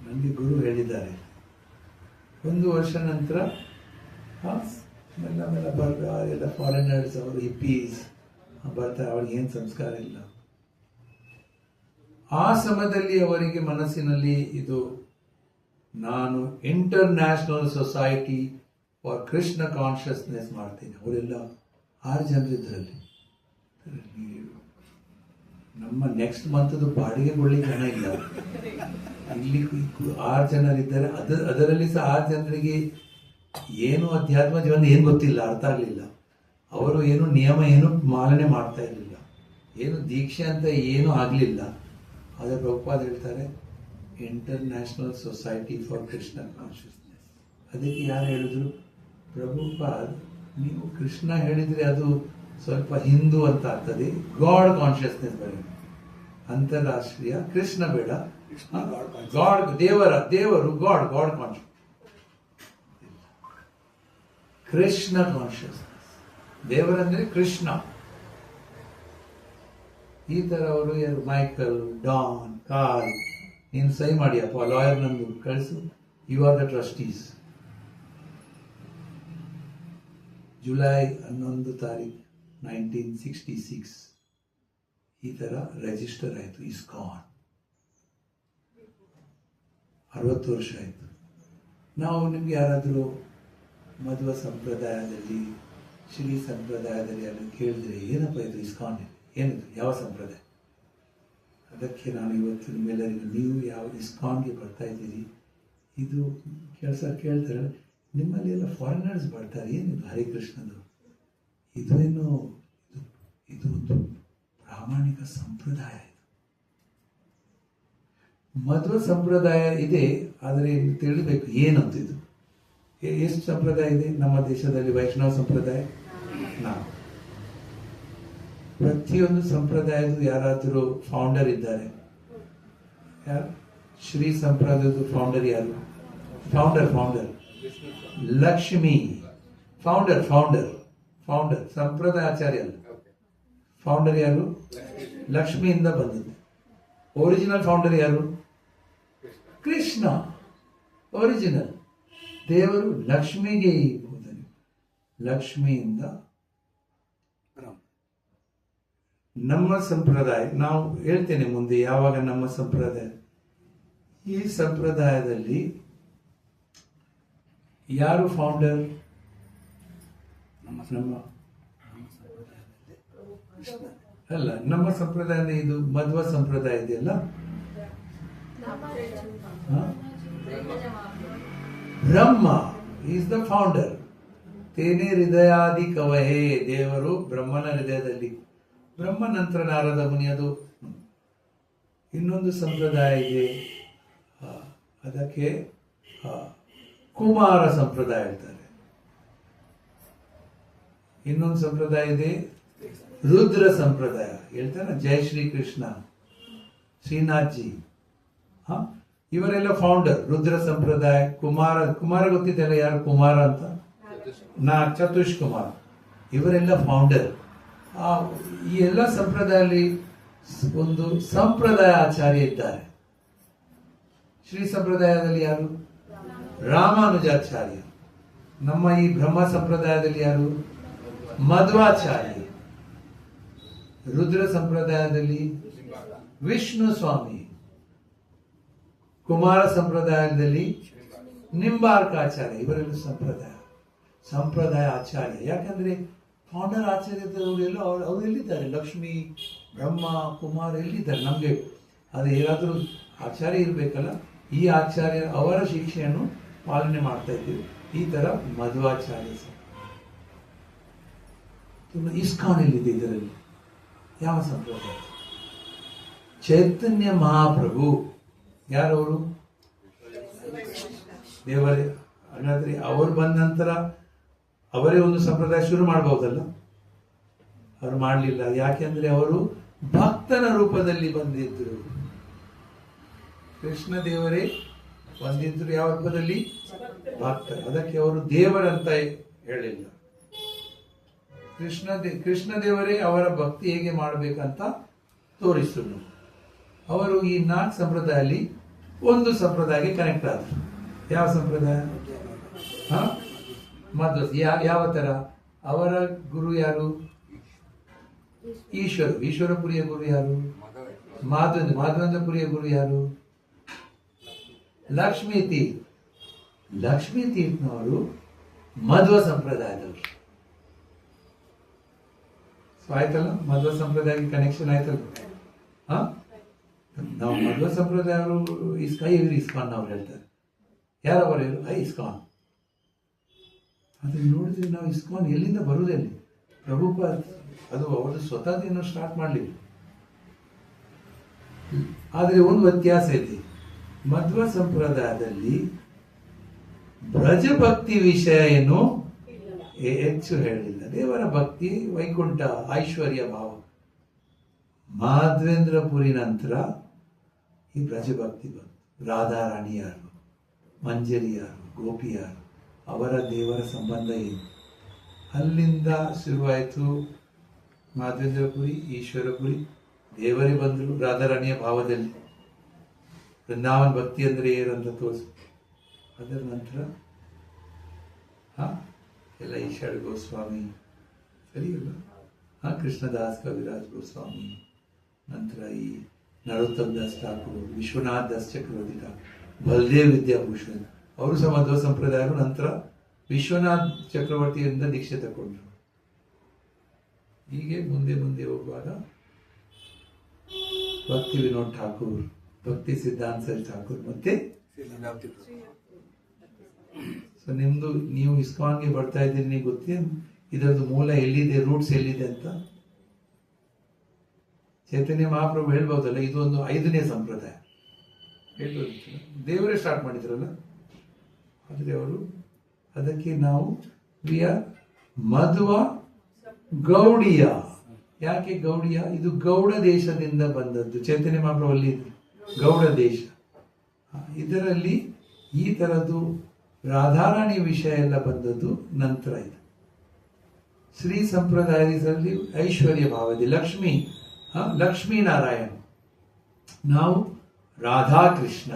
ನನಗೆ ಗುರು ಹೇಳಿದ್ದಾರೆ 1 ವರ್ಷ ನಂತರ ಮೆಲ್ಲ ಎಲ್ಲ ಫಾರಿನರ್ಸ್, ಅವರು ಹಿಪ್ಪೀಸ್ ಬರ್ತಾರೆ, ಅವ್ರಿಗೆ ಏನು ಸಂಸ್ಕಾರ ಇಲ್ಲ. ಆ ಸಮಯದಲ್ಲಿ ಅವರಿಗೆ ಮನಸ್ಸಿನಲ್ಲಿ ಇದು, ನಾನು international society for Krishna consciousness ಮಾಡ್ತೀನಿ. ಅವರೆಲ್ಲ 6 ಜನರಿದ್ರಲ್ಲಿ. ನಮ್ಮ ನೆಕ್ಸ್ಟ್ ಮಂತ್ದು ಬಾಡಿಗೆ ಕೊಡ್ಲಿಕ್ಕೆ ಹಣ ಇಲ್ಲ. ಇಲ್ಲಿ 6 ಜನರಿದ್ದಾರೆ, ಅದರಲ್ಲಿ ಸಹ 6 ಜನರಿಗೆ ಏನು ಅಧ್ಯಾತ್ಮ ಜೀವನ ಏನು ಗೊತ್ತಿಲ್ಲ, ಅರ್ಥ ಆಗಲಿಲ್ಲ. ಅವರು ಏನು ನಿಯಮ ಏನು ಪಾಲನೆ ಮಾಡ್ತಾ ಇರಲಿಲ್ಲ, ಏನು ದೀಕ್ಷೆ ಅಂತ ಏನು ಆಗಲಿಲ್ಲ. ಆದರೆ ಪ್ರಭುಪಾದ ಹೇಳ್ತಾರೆ international society for Krishna consciousness. ಅದಕ್ಕೆ ಯಾರು ಹೇಳಿದ್ರು? ಪ್ರಭುಪಾದ್, ನೀವು ಕೃಷ್ಣ ಹೇಳಿದರೆ ಅದು ಸ್ವಲ್ಪ ಹಿಂದೂ ಅಂತ ಆಗ್ತದೆ, ಗಾಡ್ ಕಾನ್ಷಿಯಸ್ನೆಸ್ ಬರೀ. ಅಂತಾರಾಷ್ಟ್ರೀಯ ಕೃಷ್ಣ ಬೇಡ, ಗಾಡ್, ದೇವರು ಗಾಡ್ ಕಾನ್ಷಿಯಸ್, ಕೃಷ್ಣ ಕಾನ್ಷಿಯಸ್ನೆಸ್. ದೇವರಂದ್ರೆ ಕೃಷ್ಣ. ಈ ತರ ಅವರು ಮೈಕಲ್, ಡಾನ್, ಕಾರ್ಲ್, ನೀನು ಸಹಿ ಮಾಡಿಯಪ್ಪ, ಲಾಯರ್ ನಂದು ಕಳಿಸು, you are the trustees. July 11 ತಾರೀಕು 1966 ಈ ತರ ರಿಜಿಸ್ಟರ್ ಆಯಿತು ಇಸ್ಕಾನ್. 60 ವರ್ಷ ಆಯಿತು. ನಾವು ನಿಮ್ಗೆ ಯಾರಾದರೂ ಮಧ್ವ ಸಂಪ್ರದಾಯದಲ್ಲಿ ಶ್ರೀ ಸಂಪ್ರದಾಯದಲ್ಲಿ ಅಲ್ಲಿ ಕೇಳಿದ್ರೆ ಏನಪ್ಪ ಇದು ಇಸ್ಕಾನ್ ಏನಿದು ಯಾವ ಸಂಪ್ರದಾಯ? ಅದಕ್ಕೆ ನಾನು ಇವತ್ತು ನಿಮ್ಮೆಲ್ಲರಿಗೂ ನೀವು ಯಾವ ಇಸ್ಕಾನ್ಗೆ ಬರ್ತಾ ಇದ್ದೀರಿ ಇದು ಕೇಳ್ತಾರೆ, ನಿಮ್ಮಲ್ಲಿ ಎಲ್ಲ ಫಾರಿನರ್ಸ್ ಬರ್ತಾರೆ, ಏನಿದು ಹರಿಕೃಷ್ಣದು ಇದು ಒಂದು ಪ್ರಾಮಾಣಿಕ ಸಂಪ್ರದಾಯ. ಮಧ್ವ ಸಂಪ್ರದಾಯ ಇದೆ, ಆದರೆ ತಿಳಿಬೇಕು ಏನಂತ ಇದು ಎಷ್ಟು ಸಂಪ್ರದಾಯ ಇದೆ ನಮ್ಮ ದೇಶದಲ್ಲಿ. ವೈಷ್ಣವ ಸಂಪ್ರದಾಯ ನಾವು ಪ್ರತಿಯೊಂದು ಸಂಪ್ರದಾಯದ ಯಾರಾದರೂ ಫೌಂಡರ್ ಇದ್ದಾರೆ? ಯಾರು? ಶ್ರೀ ಸಂಪ್ರದಾಯದ ಫೌಂಡರ್ ಯಾರು? ಫೌಂಡರ್ ಲಕ್ಷ್ಮಿ. ಫೌಂಡರ್ ಸಂಪ್ರದಾಯ ಆಚಾರ್ಯ ಅಲ್ಲ. ಫೌಂಡರ್ ಯಾರು? ಲಕ್ಷ್ಮಿಯಿಂದ ಬಂದದ್ದು. ಒರಿಜಿನಲ್ ಫೌಂಡರ್ ಯಾರು? ಕೃಷ್ಣ. ಒರಿಜಿನಲ್ ದೇವರು ಲಕ್ಷ್ಮಿಗೆ ಲಕ್ಷ್ಮಿಯಿಂದ ನಮ್ಮ ಸಂಪ್ರದಾಯ. ನಾವು ಹೇಳ್ತೇನೆ ಮುಂದೆ ಯಾವಾಗ ನಮ್ಮ ಸಂಪ್ರದಾಯ. ಈ ಸಂಪ್ರದಾಯದಲ್ಲಿ ಯಾರು ಫೌಂಡರ್? ಅಲ್ಲ, ನಮ್ಮ ಸಂಪ್ರದಾಯ ಇದು ಮಧ್ವ ಸಂಪ್ರದಾಯ ಇದೆಯಲ್ಲ, ಬ್ರಹ್ಮ ಈಸ್ ದ ಫೌಂಡರ್. ತೇನೇ ಹೃದಯಾದಿ ಕವಹೇ, ದೇವರು ಬ್ರಹ್ಮನ ಹೃದಯದಲ್ಲಿ. ಬ್ರಹ್ಮ ನಂತರ ನಾರದ ಮುನಿ. ಅದು ಇನ್ನೊಂದು ಸಂಪ್ರದಾಯ ಇದೆ, ಅದಕ್ಕೆ ಕುಮಾರ ಸಂಪ್ರದಾಯ ಹೇಳ್ತಾರೆ. ಇನ್ನೊಂದು ಸಂಪ್ರದಾಯ ಇದೆ ರುದ್ರ ಸಂಪ್ರದಾಯ ಹೇಳ್ತಾರೆ. ಜಯ ಶ್ರೀ ಕೃಷ್ಣ, ಶ್ರೀನಾಥ್ ಜಿ, ಇವರೆಲ್ಲ ಫೌಂಡರ್. ರುದ್ರ ಸಂಪ್ರದಾಯ. ಕುಮಾರ ಗೊತ್ತಿದ್ದಲ್ಲ ಯಾರು ಕುಮಾರ ಅಂತ? ಚತುಷ್ ಕುಮಾರ್. ಇವರೆಲ್ಲ ಫೌಂಡರ್. ಈ ಎಲ್ಲ ಸಂಪ್ರದಾಯದಲ್ಲಿ ಒಂದು ಸಂಪ್ರದಾಯ ಆಚಾರ್ಯ ಇದ್ದಾರೆ. ಶ್ರೀ ಸಂಪ್ರದಾಯದಲ್ಲಿ ಯಾರು? ರಾಮಾನುಜಾಚಾರ್ಯ. ನಮ್ಮ ಈ ಬ್ರಹ್ಮ ಸಂಪ್ರದಾಯದಲ್ಲಿ ಯಾರು? ಮಧ್ವಾಚಾರ್ಯ. ರುದ್ರ ಸಂಪ್ರದಾಯದಲ್ಲಿ ವಿಷ್ಣು ಸ್ವಾಮಿ. ಕುಮಾರ ಸಂಪ್ರದಾಯದಲ್ಲಿ ನಿಂಬಾರ್ಕಾಚಾರ್ಯ. ಇವರೆಲ್ಲ ಸಂಪ್ರದಾಯ ಆಚಾರ್ಯ. ಯಾಕಂದ್ರೆ ಫೌಂಡರ್ ಆಚಾರ್ಯದವರೆಲ್ಲ ಅವ್ರು ಎಲ್ಲಿದ್ದಾರೆ? ಲಕ್ಷ್ಮಿ, ಬ್ರಹ್ಮ, ಕುಮಾರ ಎಲ್ಲಿದ್ದಾರೆ? ನಮ್ಗೆ ಅದು ಏನಾದರೂ ಆಚಾರ್ಯ ಇರ್ಬೇಕಲ್ಲ. ಈ ಆಚಾರ್ಯ ಅವರ ಶಿಕ್ಷೆಯನ್ನು ಪಾಲನೆ ಮಾಡ್ತಾ ಇದ್ದೀವಿ. ಈ ತರ ಮಧ್ವಾಚಾರ್ಯ. ಇಸ್ಕಾನ್ ಎಲ್ಲಿದೆ ಇದರಲ್ಲಿ? ಯಾವ ಸಂಪ್ರದಾಯ? ಚೈತನ್ಯ ಮಹಾಪ್ರಭು. ಯಾರವರು? ದೇವರೇ. ಹಾಗಾದ್ರೆ ಅವರು ಬಂದ ನಂತರ ಅವರೇ ಒಂದು ಸಂಪ್ರದಾಯ ಶುರು ಮಾಡಬಹುದಲ್ಲ? ಅವರು ಮಾಡಲಿಲ್ಲ. ಯಾಕೆಂದ್ರೆ ಅವರು ಭಕ್ತನ ರೂಪದಲ್ಲಿ ಬಂದಿದ್ರು. ಕೃಷ್ಣ ದೇವರೇ ಬಂದಿದ್ರು ಯಾವ ರೂಪದಲ್ಲಿ? ಭಕ್ತ. ಅದಕ್ಕೆ ಅವರು ದೇವರಂತ ಹೇಳಿಲ್ಲ. ಕೃಷ್ಣ ದೇವರೇ ಅವರ ಭಕ್ತಿ ಹೇಗೆ ಮಾಡಬೇಕಂತ ತೋರಿಸಿದ್ರು. ಅವರು ಈ 4 ಸಂಪ್ರದಾಯದಲ್ಲಿ ಒಂದು ಸಂಪ್ರದಾಯಕ್ಕೆ ಕನೆಕ್ಟ್ ಆದ್ರು. ಯಾವ ಸಂಪ್ರದಾಯ? ಮಧ್ವ. ಯಾವ ತರ? ಅವರ ಗುರು ಯಾರು? ಈಶ್ವರಪುರಿಯ ಗುರು ಯಾರು? ಮಾಧವೇಂದ್ರಪುರಿಯ ಗುರು ಯಾರು? ಲಕ್ಷ್ಮೀ ತೀರ್ಥನವರು ಮಧ್ವ ಸಂಪ್ರದಾಯದವರು. ಆಯ್ತಲ್ಲ, ಮಧ್ವ ಸಂಪ್ರದಾಯಕ್ಕೆ ಕನೆಕ್ಷನ್ ಆಯ್ತಲ್ಲ. ನಾವು ಮಧ್ವ ಸಂಪ್ರದಾಯವರು ಇಸ್ಕಾನ್ ಅವ್ರು ಹೇಳ್ತಾರೆ. ಯಾರವರು? ಇಸ್ಕಾನ್. ಅದನ್ನ ನೋಡಿದ್ರೆ ನಾವು ಇಸ್ಕಾನ್ ಎಲ್ಲಿಂದ ಬರುವುದಲ್ಲಿ? ಪ್ರಭುಪಾದ್ ಅದು ಅವರು ಸ್ವತಃ ಏನು ಸ್ಟಾರ್ಟ್ ಮಾಡಲಿಲ್ಲ. ಆದರೆ ಒಂದು ವ್ಯತ್ಯಾಸ ಇದೆ. ಮಧ್ವ ಸಂಪ್ರದಾಯದಲ್ಲಿ ಬ್ರಜಭಕ್ತಿ ವಿಷಯ ಏನು ಹೆಚ್ಚು ಹೇಳಿಲ್ಲ. ದೇವರ ಭಕ್ತಿ, ವೈಕುಂಠ, ಐಶ್ವರ್ಯ ಭಾವ. ಮಾಧವೇಂದ್ರಪುರಿ ನಂತರ ಈ ಬ್ರಜಭಕ್ತಿ ಬಂತು. ರಾಧಾರಾಣಿ ಯಾರು, ಮಂಜರಿ ಯಾರು, ಗೋಪಿ ಯಾರು, ಅವರ ದೇವರ ಸಂಬಂಧ ಏನು, ಅಲ್ಲಿಂದ ಶುರುವಾಯಿತು. ಮಾಧವೇಂದ್ರಪುರಿ, ಈಶ್ವರಪುರಿ, ದೇವರೇ ಬಂದರು ರಾಧಾರಾಣಿಯ ಭಾವದಲ್ಲಿ. ವೃಂದಾವನ ಭಕ್ತಿ ಅಂದರೆ ಏನಂತ ತೋರಿಸಿ. ಅದರ ನಂತರ ಎಲ್ಲ ಈಶಾಡ್ ಗೋಸ್ವಾಮಿ, ಸರಿಯಲ್ಲ? ಕೃಷ್ಣದಾಸ್ ಕವಿರಾಜ್ ಗೋಸ್ವಾಮಿ, ನಂತರ ಈ ನರೋತ್ತಮ್ ದಾಸ್ ಠಾಕೂರ್, ವಿಶ್ವನಾಥ್ ದಾಸ್ ಚಕ್ರವರ್ತಿ ಠಾಕೂರ್, ಬಲದೇವ್ ವಿದ್ಯಾಭೂಷಣ್, ಅವರು ಸಹ ಮಧ್ವ ಸಂಪ್ರದಾಯರು. ನಂತರ ವಿಶ್ವನಾಥ್ ಚಕ್ರವರ್ತಿಯಿಂದ ದೀಕ್ಷೆ ತಗೊಂಡ್ರು. ಹೀಗೆ ಮುಂದೆ ಮುಂದೆ ಹೋಗುವಾಗ ಭಕ್ತಿ ವಿನೋದ್ ಠಾಕೂರ್, ಭಕ್ತಿ ಸಿದ್ಧಾಂತ ಸರಿ ಠಾಕೂರ್ ಮತ್ತೆ ಸೊ ನಿಮ್ದು ನೀವು ಇಸ್ಕಾನ್ಗೆ ಬರ್ತಾ ಇದ್ದೀರಿ, ನೀವು ಗೊತ್ತೇನು ಇದರದ್ದು ಮೂಲ ಎಲ್ಲಿದೆ, ರೂಟ್ಸ್ ಎಲ್ಲಿದೆ ಅಂತ? ಚೈತನ್ಯ ಮಹಾಪ್ರಭು ಹೇಳ್ಬೋದಲ್ಲ, ಇದು ಒಂದು 5ನೇ ಸಂಪ್ರದಾಯ ಹೇಳ್ಬೋದು. ದೇವರೇ ಸ್ಟಾರ್ಟ್ ಮಾಡಿದ್ರಲ್ಲ, ಆದರೆ ಅವರು ಅದಕ್ಕೆ ನಾವು ವಿ ಆರ್ ಮಧ್ವ ಗೌಡಿಯ. ಯಾಕೆ ಗೌಡಿಯ? ಇದು ಗೌಡ ದೇಶದಿಂದ ಬಂದದ್ದು. ಚೈತನ್ಯ ಮಹಾಪ್ರಭು ಅಲ್ಲಿ ಗೌಡ ದೇಶ, ಇದರಲ್ಲಿ ಈ ತರದ್ದು ರಾಧಾರಾಣಿ ವಿಷಯ ಎಲ್ಲ ಬಂದದ್ದು ನಂತರ. ಇದು ಶ್ರೀ ಸಂಪ್ರದಾಯದಲ್ಲಿ ಐಶ್ವರ್ಯ ಭಾವದಿ ಲಕ್ಷ್ಮೀನಾರಾಯಣ, ನಾವು ರಾಧಾಕೃಷ್ಣ,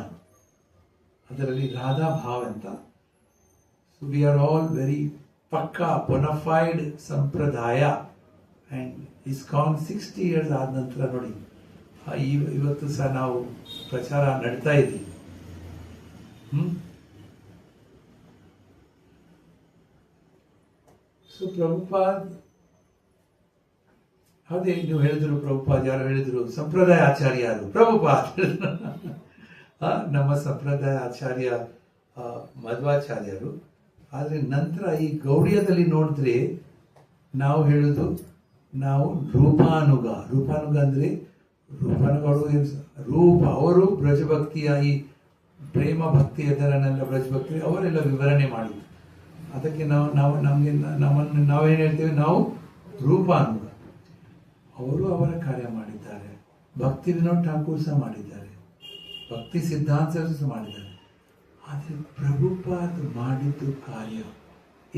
ಅದರಲ್ಲಿ ರಾಧಾ ಭಾವ ಅಂತ. So we are all very ಪಕ್ಕಾ ಬೊನಫೈಡ್ ಸಂಪ್ರದಾಯ. ಆ್ಯಂಡ್ ಇಸ್ಕಾನ್ 60 years ಆದ ನಂತರ ನೋಡಿ, ಇವತ್ತು ಸಹ ನಾವು ಪ್ರಚಾರ ನಡ್ತಾ ಇದ್ದೀವಿ. ಸೊ ಪ್ರಭುಪಾದ್, ಅದೇ ನೀವು ಹೇಳಿದ್ರು ಪ್ರಭುಪಾದ್ ಯಾರು ಹೇಳಿದ್ರು, ಸಂಪ್ರದಾಯ ಆಚಾರ್ಯ ಯಾರು? ಪ್ರಭುಪಾದ್. ನಮ್ಮ ಸಂಪ್ರದಾಯ ಆಚಾರ್ಯ ಮಧ್ವಾಚಾರ್ಯರು. ಆದರೆ ನಂತರ ಈ ಗೌಡಿಯದಲ್ಲಿ ನೋಡಿದ್ರೆ ನಾವು ಹೇಳುದು, ನಾವು ರೂಪಾನುಗ ಅಂದ್ರೆ ರೂಪ. ಅವರು ಬ್ರಜಭಕ್ತಿಯ ಈ ಪ್ರೇಮ ಭಕ್ತಿ ಅದರನ್ನೆಲ್ಲ ಬ್ರಜಭಕ್ತಿ ಅವರೆಲ್ಲ ವಿವರಣೆ ಮಾಡಿದ್ರು. ಅದಕ್ಕೆ ನಾವೇನು ಹೇಳ್ತೇವೆ, ನಾವು ರೂಪಾನುಗ. ಅವರು ಅವರ ಕಾರ್ಯ ಮಾಡಿದ್ದಾರೆ, ಭಕ್ತಿ ವಿನೋದ್ ಠಾಕೂರ್ ಸಹ ಮಾಡಿದ್ದಾರೆ, ಭಕ್ತಿ ಸಿದ್ಧಾಂತ ಸಹ ಮಾಡಿದ್ದಾರೆ. ಆದರೆ ಪ್ರಭುಪಾದ್ ಮಾಡಿದ್ದು ಕಾರ್ಯ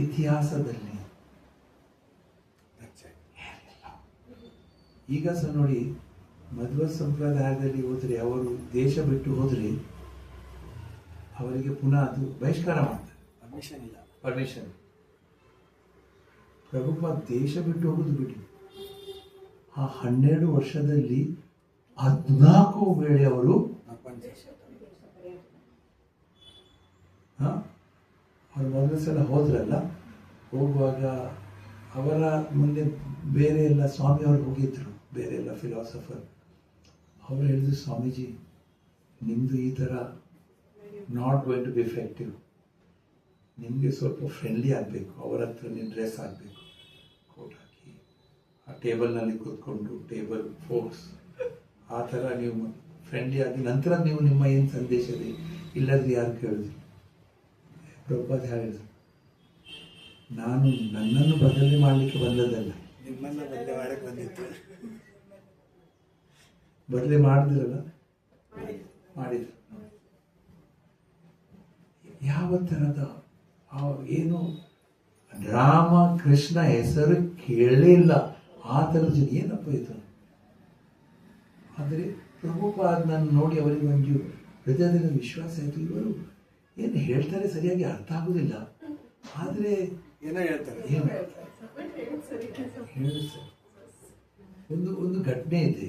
ಇತಿಹಾಸದಲ್ಲಿ ಈಗ ಸಹ ನೋಡಿ, ಮಧ್ವ ಸಂಪ್ರದಾಯದಲ್ಲಿ ಹೋದ್ರೆ, ಅವರು ದೇಶ ಬಿಟ್ಟು ಹೋದ್ರೆ ಅವರಿಗೆ ಪುನಃ ಅದು ಬಹಿಷ್ಕಾರ ಮಾಡ್ತಾರೆ, ಪರ್ಮಿಷನ್. ಪ್ರಭುಪಾದ್ ದೇಶ ಬಿಟ್ಟು ಹೋಗುದು ಬಿಡಿ, ಆ 12 ವರ್ಷದಲ್ಲಿ 14 ವೇಳೆ ಅವರು ಮೊದಲ ಸಲ ಹೋದ್ರಲ್ಲ, ಹೋಗುವಾಗ ಅವರ ಮುಂದೆ ಬೇರೆ ಎಲ್ಲ ಸ್ವಾಮಿಯವರು ಹೋಗಿದ್ರು, ಬೇರೆ ಎಲ್ಲ ಫಿಲಾಸಫರ್. ಅವರು ಹೇಳಿದ್ರು, ಸ್ವಾಮೀಜಿ ನಿಮ್ಮದು ಈ ಥರ not going to be effective, ನಿಮಗೆ ಸ್ವಲ್ಪ ಫ್ರೆಂಡ್ಲಿ ಆಗಬೇಕು, ಅವರ ಹತ್ರ ನೀವು ಡ್ರೆಸ್ ಆಗಬೇಕು, ಕೋಟ್ ಹಾಕಿ ಆ ಟೇಬಲ್ನಲ್ಲಿ ಕೂತ್ಕೊಂಡು ಟೇಬಲ್ ಫೋಕ್ಸ್ ಆ ಥರ ನೀವು ಫ್ರೆಂಡ್ಲಿ ಆಗಿ ನಂತರ ನೀವು ನಿಮ್ಮ ಏನು ಸಂದೇಶ ಇದೆ ಇಲ್ಲದ್ರೆ ಯಾರು ಕೇಳಿದ್ರು. ಪ್ರಭುಪಾದ್ ಹೇಳಿದ್ರು, ನಾನು ನನ್ನನ್ನು ಬದಲಿ ಮಾಡಲಿಕ್ಕೆ ಬಂದದ್ದಲ್ಲ, ನಿಮ್ಮನ್ನು ಬದಲಿ ಮಾಡಕ್ಕೆ ಬಂದಿತ್ತು. ಬದಲಿ ಮಾಡಿದ್ರಲ್ಲ, ಮಾಡಿದ್ರು. ಯಾವ ಥರದ ಏನು ರಾಮ ಕೃಷ್ಣ ಹೆಸರು ಕೇಳಲಿಲ್ಲ ಆ ಥರದ ಜನ, ಏನಪ್ಪ ಇದು? ಆದರೆ ಪ್ರಭುಪಾದನನ್ನು ನೋಡಿ ಅವರಿಗೆ ಒಂದು ಹೃದಯದಲ್ಲಿ ವಿಶ್ವಾಸ ಆಯಿತು, ಇವರು ಏನು ಹೇಳ್ತಾರೆ ಸರಿಯಾಗಿ ಅರ್ಥ ಆಗುದಿಲ್ಲ, ಆದರೆ ಏನೋ ಹೇಳ್ತಾರೆ. ಒಂದು ಘಟನೆ ಇದೆ.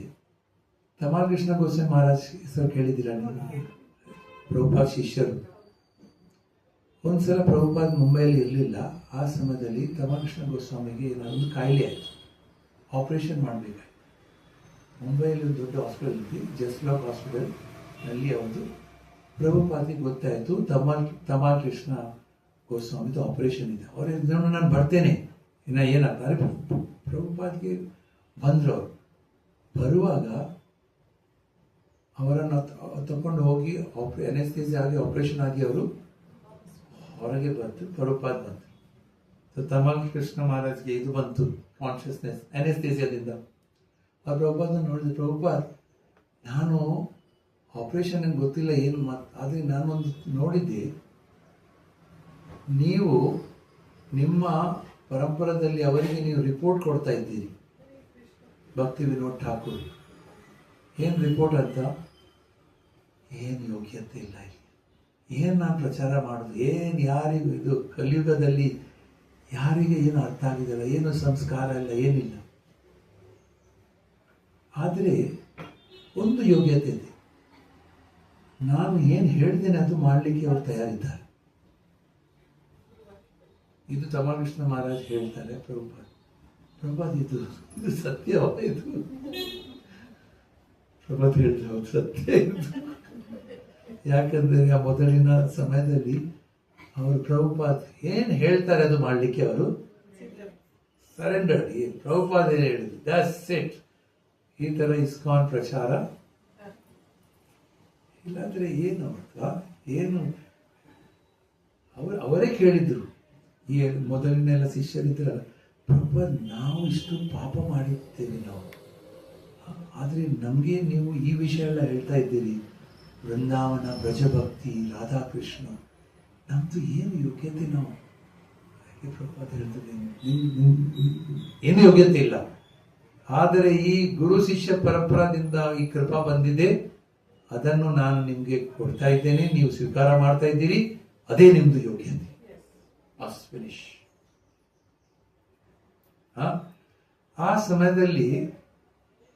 ತಮಾಲ್ ಕೃಷ್ಣ ಗೋಸ್ವಾಮಿ ಮಹಾರಾಜ್ ಹೆಸರು ಕೇಳಿದ್ದೀರಾ ನೀವು? ಪ್ರಭುಪಾದ್ ಶಿಷ್ಯರು. ಒಂದ್ಸಲ ಪ್ರಭುಪಾದ್ ಮುಂಬೈಯಲ್ಲಿ ಇರಲಿಲ್ಲ. ಆ ಸಮಯದಲ್ಲಿ ತಮಾಲ್ ಕೃಷ್ಣ ಗೋಸ್ವಾಮಿಗೆ ಒಂದು ಕಾಯಿಲೆ ಆಯಿತು, ಆಪರೇಷನ್ ಮಾಡಬೇಕಾಯ್ತು. ಮುಂಬೈಯಲ್ಲಿ ಒಂದು ದೊಡ್ಡ ಹಾಸ್ಪಿಟಲ್ ಇದೆ, ಜಸ್ಲಾಕ್ ಹಾಸ್ಪಿಟಲ್. ನಲ್ಲಿ ಅವತ್ತು ಪ್ರಭುಪಾದಿಗೆ ಗೊತ್ತಾಯಿತು ತಮಾಲ್ ಕೃಷ್ಣ ಗೋಸ್ವಾಮಿದು ಆಪರೇಷನ್ ಇದೆ. ಅವ್ರು ಹೇಳಿದ್ರು, ನಾನು ಬರ್ತೇನೆ, ಇನ್ನು ಏನಾಗ್ತಾರೆ. ಪ್ರಭುಪಾದ್ಗೆ ಬಂದರು. ಅವರು ಬರುವಾಗ ಅವರನ್ನು ತಗೊಂಡು ಹೋಗಿ ಅನೆಸ್ಥೇಸಿಯಾ ಆಗಿ ಆಪರೇಷನ್ ಆಗಿ ಅವರು ಹೊರಗೆ ಬಂತು. ಪ್ರಭುಪಾದ್ ಬಂತು. ಸೊ ತಮಾಲ್ ಕೃಷ್ಣ ಮಹಾರಾಜ್ಗೆ ಇದು ಬಂತು, ಕಾನ್ಷಿಯಸ್ನೆಸ್ ಅನೆಸ್ಥೇಸಿಯಾದಿಂದ. ಆ ಪ್ರಭುಪಾದ್ ನೋಡಿದೆ, ಪ್ರಭುಪಾದ್ ನಾನು ಆಪರೇಷನ್ ನಂಗೆ ಗೊತ್ತಿಲ್ಲ ಏನು ಆದರೆ ನಾನೊಂದು ನೋಡಿದ್ದೆ, ನೀವು ನಿಮ್ಮ ಪರಂಪರದಲ್ಲಿ ಅವರಿಗೆ ನೀವು ರಿಪೋರ್ಟ್ ಕೊಡ್ತಾ ಇದ್ದೀರಿ, ಭಕ್ತಿ ವಿನೋದ್ ಠಾಕೂರ್. ಏನು ರಿಪೋರ್ಟ್ ಅಂತ? ಏನು ಯೋಗ್ಯತೆ ಇಲ್ಲ ಇಲ್ಲಿ, ಏನು ನಾನು ಪ್ರಚಾರ ಮಾಡೋದು, ಏನು ಯಾರಿಗೂ ಇದು ಕಲಿಯುಗದಲ್ಲಿ ಯಾರಿಗೆ ಏನು ಅರ್ಥ ಆಗಿದೆಯಲ್ಲ, ಏನು ಸಂಸ್ಕಾರ ಇಲ್ಲ, ಏನಿಲ್ಲ. ಆದರೆ ಒಂದು ಯೋಗ್ಯತೆ ಇದೆ, ನಾನು ಏನು ಹೇಳ್ತೇನೆ ಅದು ಮಾಡಲಿಕ್ಕೆ ಅವರು ತಯಾರಿದ್ದಾರೆ. ಇದು ತಮಾಲ್ ಕೃಷ್ಣ ಮಹಾರಾಜ್ ಹೇಳ್ತಾರೆ ಪ್ರಭುಪಾದ್. ಪ್ರಭಾತ್ ಇದು ಸತ್ಯ ಇದು. ಪ್ರಭಾತ್ ಹೇಳಿದ್ರು ಹೌದು ಸತ್ಯ ಇದು. ಯಾಕಂದ್ರೆ ಆ ಮೊದಲಿನ ಸಮಯದಲ್ಲಿ ಅವರು ಪ್ರಭುಪಾದ್ ಏನ್ ಹೇಳ್ತಾರೆ ಅದು ಮಾಡ್ಲಿಕ್ಕೆ ಅವರು ಸರೆಂಡರ್. ಪ್ರಭುಪಾದ ಹೇಳಿದ್ರು ದಟ್ಸ್ ಇಟ್. ಈ ತರ ಇಸ್ಕಾನ್ ಪ್ರಚಾರ ಇಲ್ಲಾಂದ್ರೆ ಏನು ಏನು ಅವರೇ ಕೇಳಿದ್ರು. ಈ ಮೊದಲಿನೆಲ್ಲ ಶಿಷ್ಯರಿದ್ರಲ್ಲ, ಪ್ರಭು ನಾವು ಇಷ್ಟು ಪಾಪ ಮಾಡಿದ್ದೇವೆ ನಾವು, ಆದ್ರೆ ನಮ್ಗೆ ನೀವು ಈ ವಿಷಯ ಎಲ್ಲ ಹೇಳ್ತಾ ಇದ್ದೀರಿ, ವೃಂದಾವನ ಬ್ರಜಭಕ್ತಿ ರಾಧಾಕೃಷ್ಣ, ನಮ್ದು ಏನು ಯೋಗ್ಯತೆ ನಾವು? ಪ್ರಭುಪಾದ ಹೇಳ್ತದೆ ಏನು ಯೋಗ್ಯತೆ ಇಲ್ಲ, ಆದರೆ ಈ ಗುರು ಶಿಷ್ಯ ಪರಂಪರಾದಿಂದ ಈ ಕೃಪಾ ಬಂದಿದೆ, ಅದನ್ನು ನಾನು ನಿಮ್ಗೆ ಕೊಡ್ತಾ ಇದ್ದೇನೆ, ನೀವು ಸ್ವೀಕಾರ ಮಾಡ್ತಾ ಇದ್ದೀರಿ, ಅದೇ ನಿಮ್ದು ಯೋಗ್ಯತೆ. Must finish. ಆ ಸಮಯದಲ್ಲಿ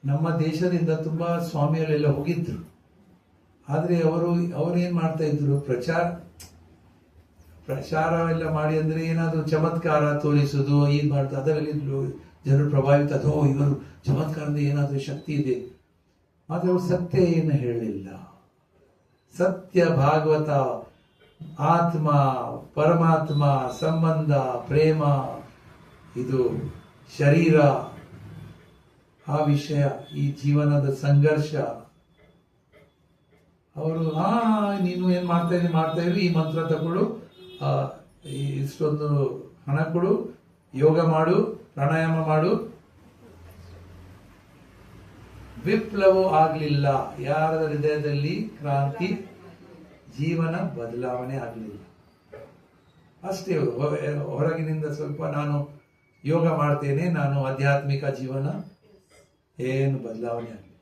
ನಮ್ಮ ದೇಶದಿಂದ ತುಂಬಾ ಸ್ವಾಮಿಯರೆಲ್ಲ ಹೋಗಿದ್ರು. ಆದ್ರೆ ಅವರು ಏನ್ ಮಾಡ್ತಾ ಇದ್ರು, ಪ್ರಚಾರ ಎಲ್ಲ ಮಾಡಿ ಅಂದ್ರೆ ಏನಾದ್ರು ಚಮತ್ಕಾರ ತೋರಿಸುದು ಇದು ಮಾಡ್ತಾ, ಅದರಲ್ಲಿ ಜನರು ಪ್ರಭಾವಿತ, ಅದೋ ಇವರು ಚಮತ್ಕಾರದ ಏನಾದ್ರೂ ಶಕ್ತಿ ಇದೆ. ಆದ್ರೆ ಅವರು ಸತ್ಯ ಏನು ಹೇಳಲಿಲ್ಲ. ಸತ್ಯ ಭಾಗವತ, ಆತ್ಮ ಪರಮಾತ್ಮ ಸಂಬಂಧ, ಪ್ರೇಮ, ಇದು ಶರೀರ, ಆ ವಿಷಯ, ಈ ಜೀವನದ ಸಂಘರ್ಷ. ಅವರು ನೀನು ಏನ್ ಮಾಡ್ತಾ ಇರಿ, ಈ ಮಂತ್ರ ತಗೊಳ್ಳು, ಇಷ್ಟೊಂದು ಹಣ ಕೊಡು, ಯೋಗ ಮಾಡು, ಪ್ರಾಣಾಯಾಮ ಮಾಡು. ವಿಪ್ಲವ ಆಗ್ಲಿಲ್ಲ, ಯಾರ ಹೃದಯದಲ್ಲಿ ಕ್ರಾಂತಿ, ಜೀವನ ಬದಲಾವಣೆ ಆಗಲಿಲ್ಲ. ಅಷ್ಟೇ, ಹೊರಗಿನಿಂದ ಸ್ವಲ್ಪ ನಾನು ಯೋಗ ಮಾಡ್ತೇನೆ, ನಾನು ಆಧ್ಯಾತ್ಮಿಕ ಜೀವನ, ಏನು ಬದಲಾವಣೆ ಆಗಲಿಲ್ಲ.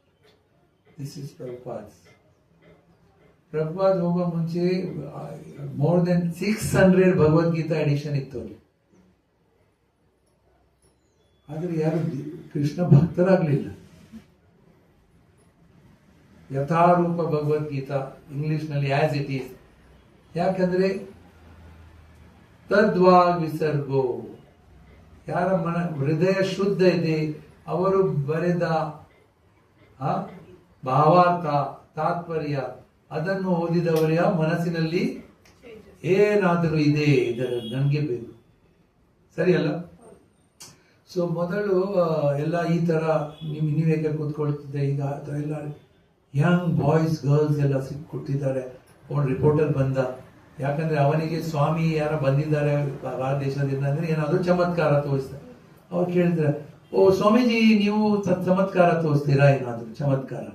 This is Prabhupad. ಪ್ರಭುಪಾದ್ ಹೋಗೋ ಮುಂಚೆ ಮೋರ್ ದೆನ್ 600 ಭಗವದ್ಗೀತಾ ಎಡಿಷನ್ ಇತ್ತು ಅಲ್ಲಿ. ಆದ್ರೆ ಯಾರು ಕೃಷ್ಣ ಭಕ್ತರಾಗ್ಲಿಲ್ಲ. ಯಥಾರೂಪ ಭಗವದ್ಗೀತಾ ಇಂಗ್ಲಿಷ್ ನಲ್ಲಿ ಆಸ್ ಇಟ್ ಈಸ್. ಯಾಕಂದ್ರೆ ತದ್ವಾಗ್ ವಿಸರ್ಗೋ, ಯಾರ ಹೃದಯ ಶುದ್ಧ ಇದೆ, ಅವರು ಬರೆದ ಭಾವಾರ್ಥ ತಾತ್ಪರ್ಯ ಅದನ್ನು ಓದಿದವರ ಮನಸ್ಸಿನಲ್ಲಿ ಏನಾದರೂ ಇದೆ, ಇದರ ನನಗೆ ಬೇಕು, ಸರಿ ಅಲ್ಲ? ಸೊ ಮೊದಲು ಎಲ್ಲ ಈ ತರ ನೀವೇ ಕೂತ್ಕೊಳ್ತಿದ್ದೆ, ಈಗ ಎಲ್ಲ ಯಂಗ್ ಬಾಯ್ಸ್ ಗರ್ಲ್ಸ್ ಎಲ್ಲ ಕೊಟ್ಟಿದ್ದಾರೆ. ಒಂದು ರಿಪೋರ್ಟರ್ ಬಂದ, ಯಾಕಂದ್ರೆ ಅವನಿಗೆ ಸ್ವಾಮಿ ಯಾರ ಬಂದಿದ್ದಾರೆ ಭಾರತ ದೇಶದಿಂದ ಅಂದ್ರೆ ಏನಾದ್ರು ಚಮತ್ಕಾರ ತೋರಿಸ್ತಾರೆ. ಅವ್ರು ಕೇಳಿದ್ರೆ, ಓ ಸ್ವಾಮೀಜಿ ನೀವು ಚಮತ್ಕಾರ ತೋರಿಸ್ತೀರಾ, ಏನಾದ್ರು ಚಮತ್ಕಾರ?